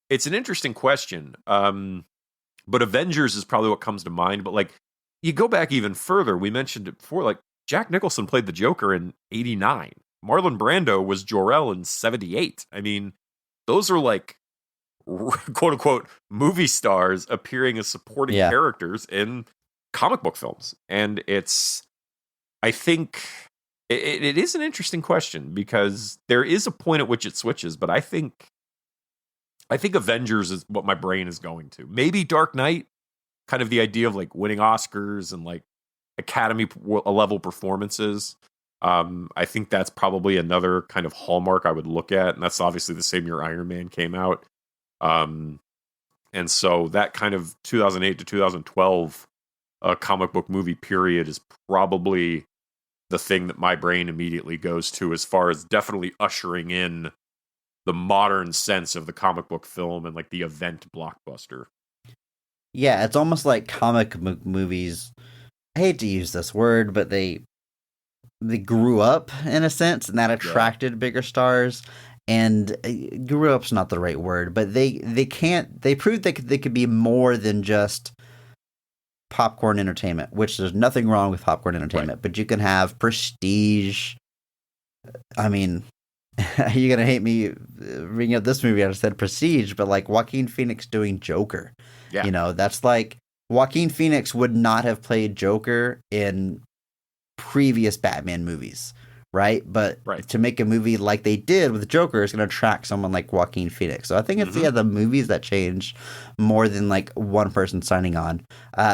it's an interesting question. But Avengers is probably what comes to mind. But like, you go back even further, we mentioned it before, like Jack Nicholson played the Joker in 89. Marlon Brando was Jor-El in 78. I mean, those are like quote unquote movie stars appearing as supporting characters in comic book films. And I think it is an interesting question, because there is a point at which it switches, but I think Avengers is what my brain is going to. Maybe Dark Knight, kind of the idea of like winning Oscars and like Academy level performances. I think that's probably another kind of hallmark I would look at. And that's obviously the same year Iron Man came out. And so that kind of 2008 to 2012 comic book movie period is probably the thing that my brain immediately goes to, as far as definitely ushering in the modern sense of the comic book film and like the event blockbuster. Yeah, it's almost like comic book movies, I hate to use this word, but they grew up in a sense, and that attracted bigger stars. And grew up's not the right word, but they proved that they could be more than just popcorn entertainment, which there's nothing wrong with popcorn entertainment, but you can have prestige. I mean, you're going to hate me bringing up this movie. I said prestige, but like Joaquin Phoenix doing Joker, that's like Joaquin Phoenix would not have played Joker in previous Batman movies. Right. But to make a movie like they did with Joker is going to attract someone like Joaquin Phoenix. So I think it's the movies that change more than like one person signing on.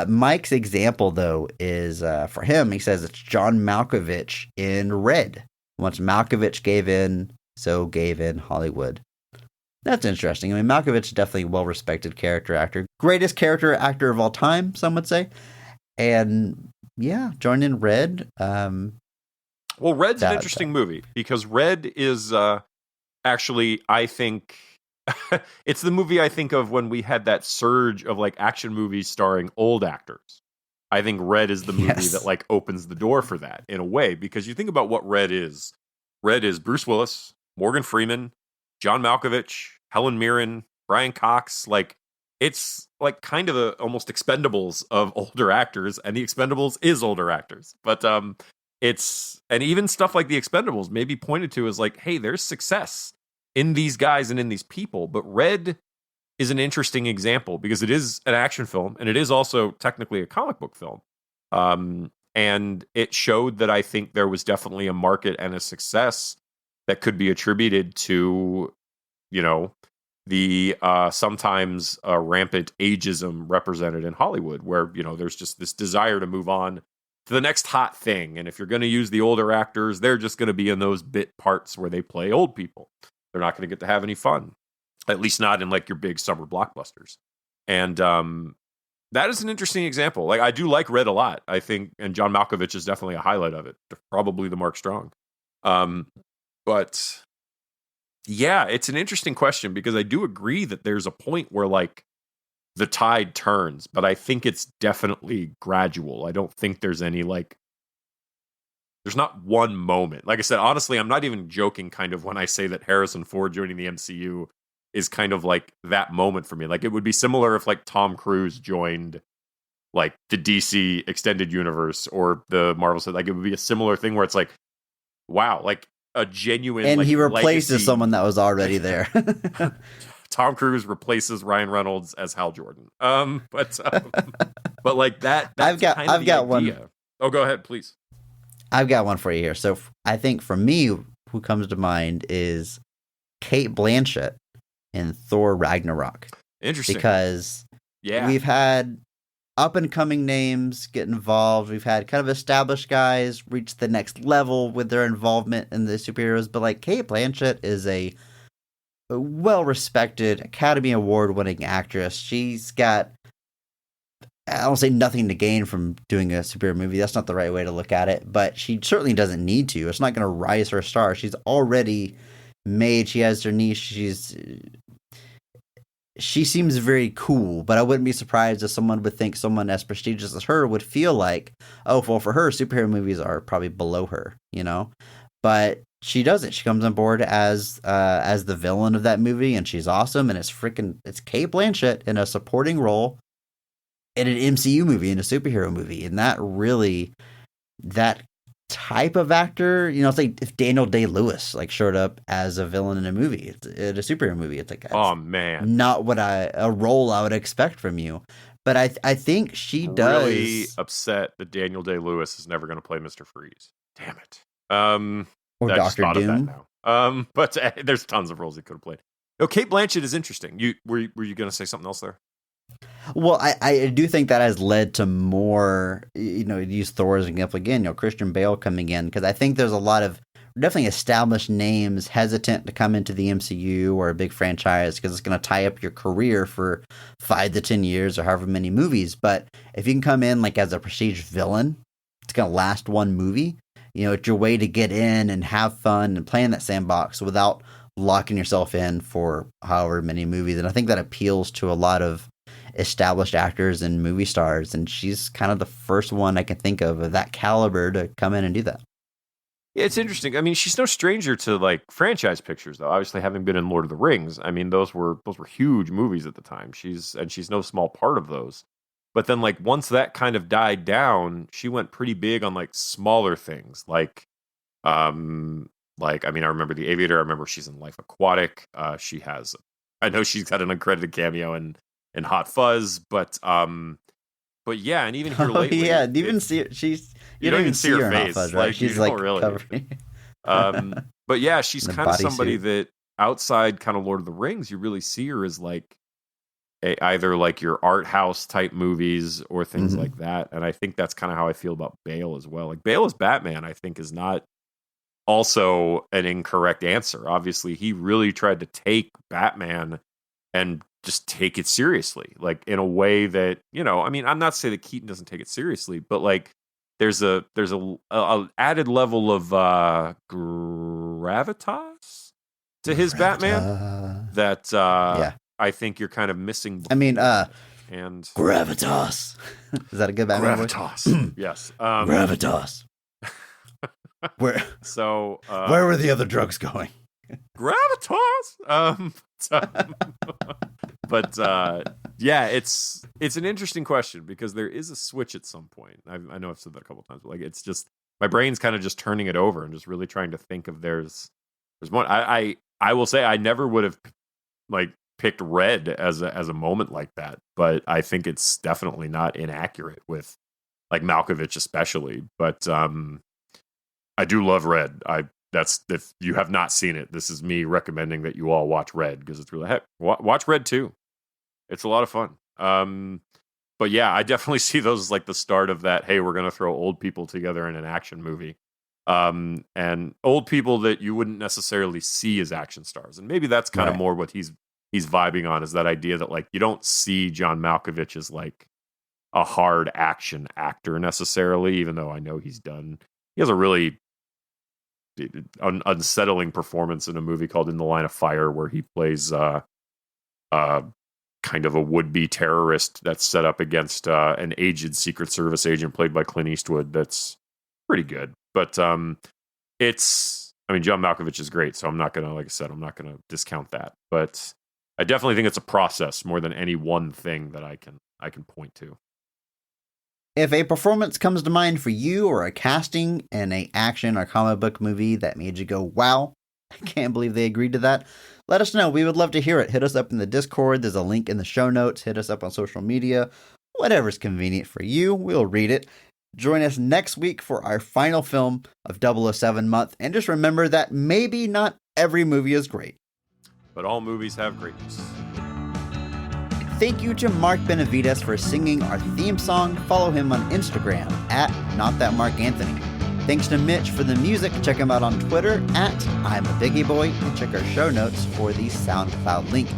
Mike's example, though, is for him, he says it's John Malkovich in Red. Once Malkovich gave in, so gave in Hollywood. That's interesting. I mean, Malkovich is definitely a well-respected character actor. Greatest character actor of all time, some would say. And yeah, joined in Red. Well, Red's an interesting movie, because Red is actually, I think, it's the movie I think of when we had that surge of like action movies starring old actors. I think Red is the movie Yes. that like opens the door for that in a way, because you think about what Red is. Red is Bruce Willis, Morgan Freeman, John Malkovich, Helen Mirren, Brian Cox. Like, it's like kind of the almost Expendables of older actors, and the Expendables is older actors. But it's, and even stuff like the Expendables may be pointed to as like, hey, there's success in these guys and in these people. But Red is an interesting example because it is an action film, and it is also technically a comic book film. And it showed that I think there was definitely a market and a success that could be attributed to, you know, the sometimes rampant ageism represented in Hollywood, where, you know, there's just this desire to move on to the next hot thing. And if you're going to use the older actors, they're just going to be in those bit parts where they play old people. They're not going to get to have any fun, at least not in like your big summer blockbusters. And that is an interesting example. Like, I do like Red a lot, I think, and John Malkovich is definitely a highlight of it. Probably the Mark Strong. But yeah, it's an interesting question because I do agree that there's a point where like the tide turns, but I think it's definitely gradual. I don't think there's any like, there's not one moment. Like I said, honestly, I'm not even joking kind of when I say that Harrison Ford joining the MCU is kind of like that moment for me. Like, it would be similar if like Tom Cruise joined like the DC extended universe or the Marvel set. Like, it would be a similar thing where it's like, wow, like a genuine, And like, he replaces legacy. someone that was already there. Tom Cruise replaces Ryan Reynolds as Hal Jordan. But like that. That's I've got one. Oh, go ahead, please. I've got one for you here. So I think for me, who comes to mind is Kate Blanchett in Thor Ragnarok. Interesting. Because we've had up and coming names get involved. We've had kind of established guys reach the next level with their involvement in the superheroes. But like, Kate Blanchett is a well-respected Academy Award-winning actress. She's got, I don't say nothing to gain from doing a superhero movie. That's not the right way to look at it. But she certainly doesn't need to. It's not going to rise her star. She's already made. She has her niche. She seems very cool, but I wouldn't be surprised if someone would think someone as prestigious as her would feel like, oh, well, for her, superhero movies are probably below her, you know? But she does it. She comes on board as the villain of that movie, and she's awesome, and it's Kate Blanchett in a supporting role in an MCU movie, in a superhero movie, and that type of actor, you know, it's like if Daniel Day-Lewis like showed up as a villain in a movie, in a superhero movie, it's like, oh man, not what a role I would expect from you. But I think she does. Really upset that Daniel Day-Lewis is never going to play Mr. Freeze. Damn it. Or I just Dr. thought of Doom. that now. But there's tons of roles he could have played. No, Kate Blanchett is interesting. Were you going to say something else there? Well, I do think that has led to more, you know, use Thor as an example again, you know, Christian Bale coming in, because I think there's a lot of definitely established names hesitant to come into the MCU or a big franchise because it's going to tie up your career for 5 to 10 years or however many movies. But if you can come in like as a prestige villain, it's going to last one movie. You know, it's your way to get in and have fun and play in that sandbox without locking yourself in for however many movies. And I think that appeals to a lot of established actors and movie stars, and she's kind of the first one I can think of that caliber to come in and do that. Yeah, it's interesting. I mean, she's no stranger to like franchise pictures, though. Obviously, having been in Lord of the Rings, I mean, those were huge movies at the time. She's no small part of those. But then, like, once that kind of died down, she went pretty big on like smaller things, I mean, I remember The Aviator. I remember she's in Life Aquatic. I know she's got an uncredited cameo in Hot Fuzz, but yeah, and even here lately, you even see her, you don't even see her face, Fuzz, right? Like, she's like really covering. But yeah, she's kind of somebody suit. that outside kind of Lord of the Rings, you really see her as like either like your art house type movies or things like that, and I think that's kind of how I feel about Bale as well. Like, Bale as Batman, I think is not also an incorrect answer. Obviously, he really tried to take Batman and just take it seriously, like in a way that, you know, I mean, I'm not saying that Keaton doesn't take it seriously, but like there's a added level of gravitas to his Batman that I think you're kind of missing. I mean, and Gravitas. Is that a good Batman voice? gravitas. Yes. Gravitas. Where Where were the other drugs going? gravitas. But yeah, it's an interesting question because there is a switch at some point. I know I've said that a couple times, but like it's just my brain's kind of just turning it over and just really trying to think of there's one. I will say I never would have like picked Red as a moment like that, but I think it's definitely not inaccurate with like Malkovich especially. But I do love Red. That's if you have not seen it, this is me recommending that you all watch Red because it's really watch Red too. It's a lot of fun. But yeah, I definitely see those as like the start of that. Hey, we're gonna throw old people together in an action movie, and old people that you wouldn't necessarily see as action stars, and maybe that's kind of more what he's vibing on is that idea that like you don't see John Malkovich as like a hard action actor necessarily, even though I know he has a really unsettling performance in a movie called In the Line of Fire where he plays kind of a would-be terrorist that's set up against an aged Secret Service agent played by Clint Eastwood. That's pretty good. But John Malkovich is great, so I'm not going to, like I said, I'm not going to discount that. But I definitely think it's a process more than any one thing that I can point to. If a performance comes to mind for you or a casting in a action or comic book movie that made you go, wow, I can't believe they agreed to that, let us know. We would love to hear it. Hit us up in the Discord. There's a link in the show notes. Hit us up on social media. Whatever's convenient for you, we'll read it. Join us next week for our final film of 007 month. And just remember that maybe not every movie is great, but all movies have greatness. Thank you to Mark Benavides for singing our theme song. Follow him on Instagram at NotThatMarkAnthony. Thanks to Mitch for the music. Check him out on Twitter at I'm a Biggie Boy, and check our show notes for the SoundCloud link.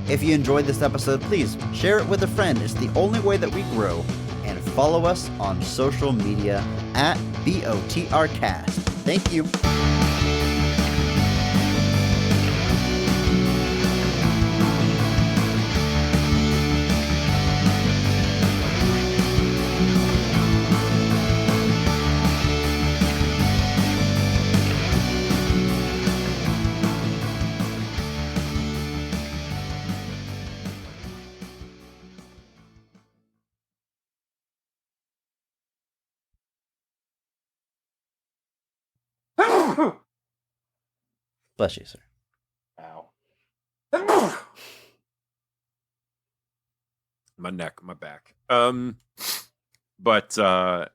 If you enjoyed this episode, please share it with a friend. It's the only way that we grow. And follow us on social media at BOTRcast. Thank you. Bless you, sir. Ow. My neck, my back. But Were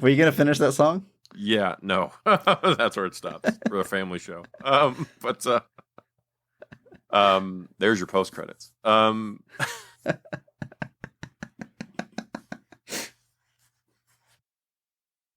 you going to finish that song? yeah, no. That's where it stops for a family show. But there's your post credits.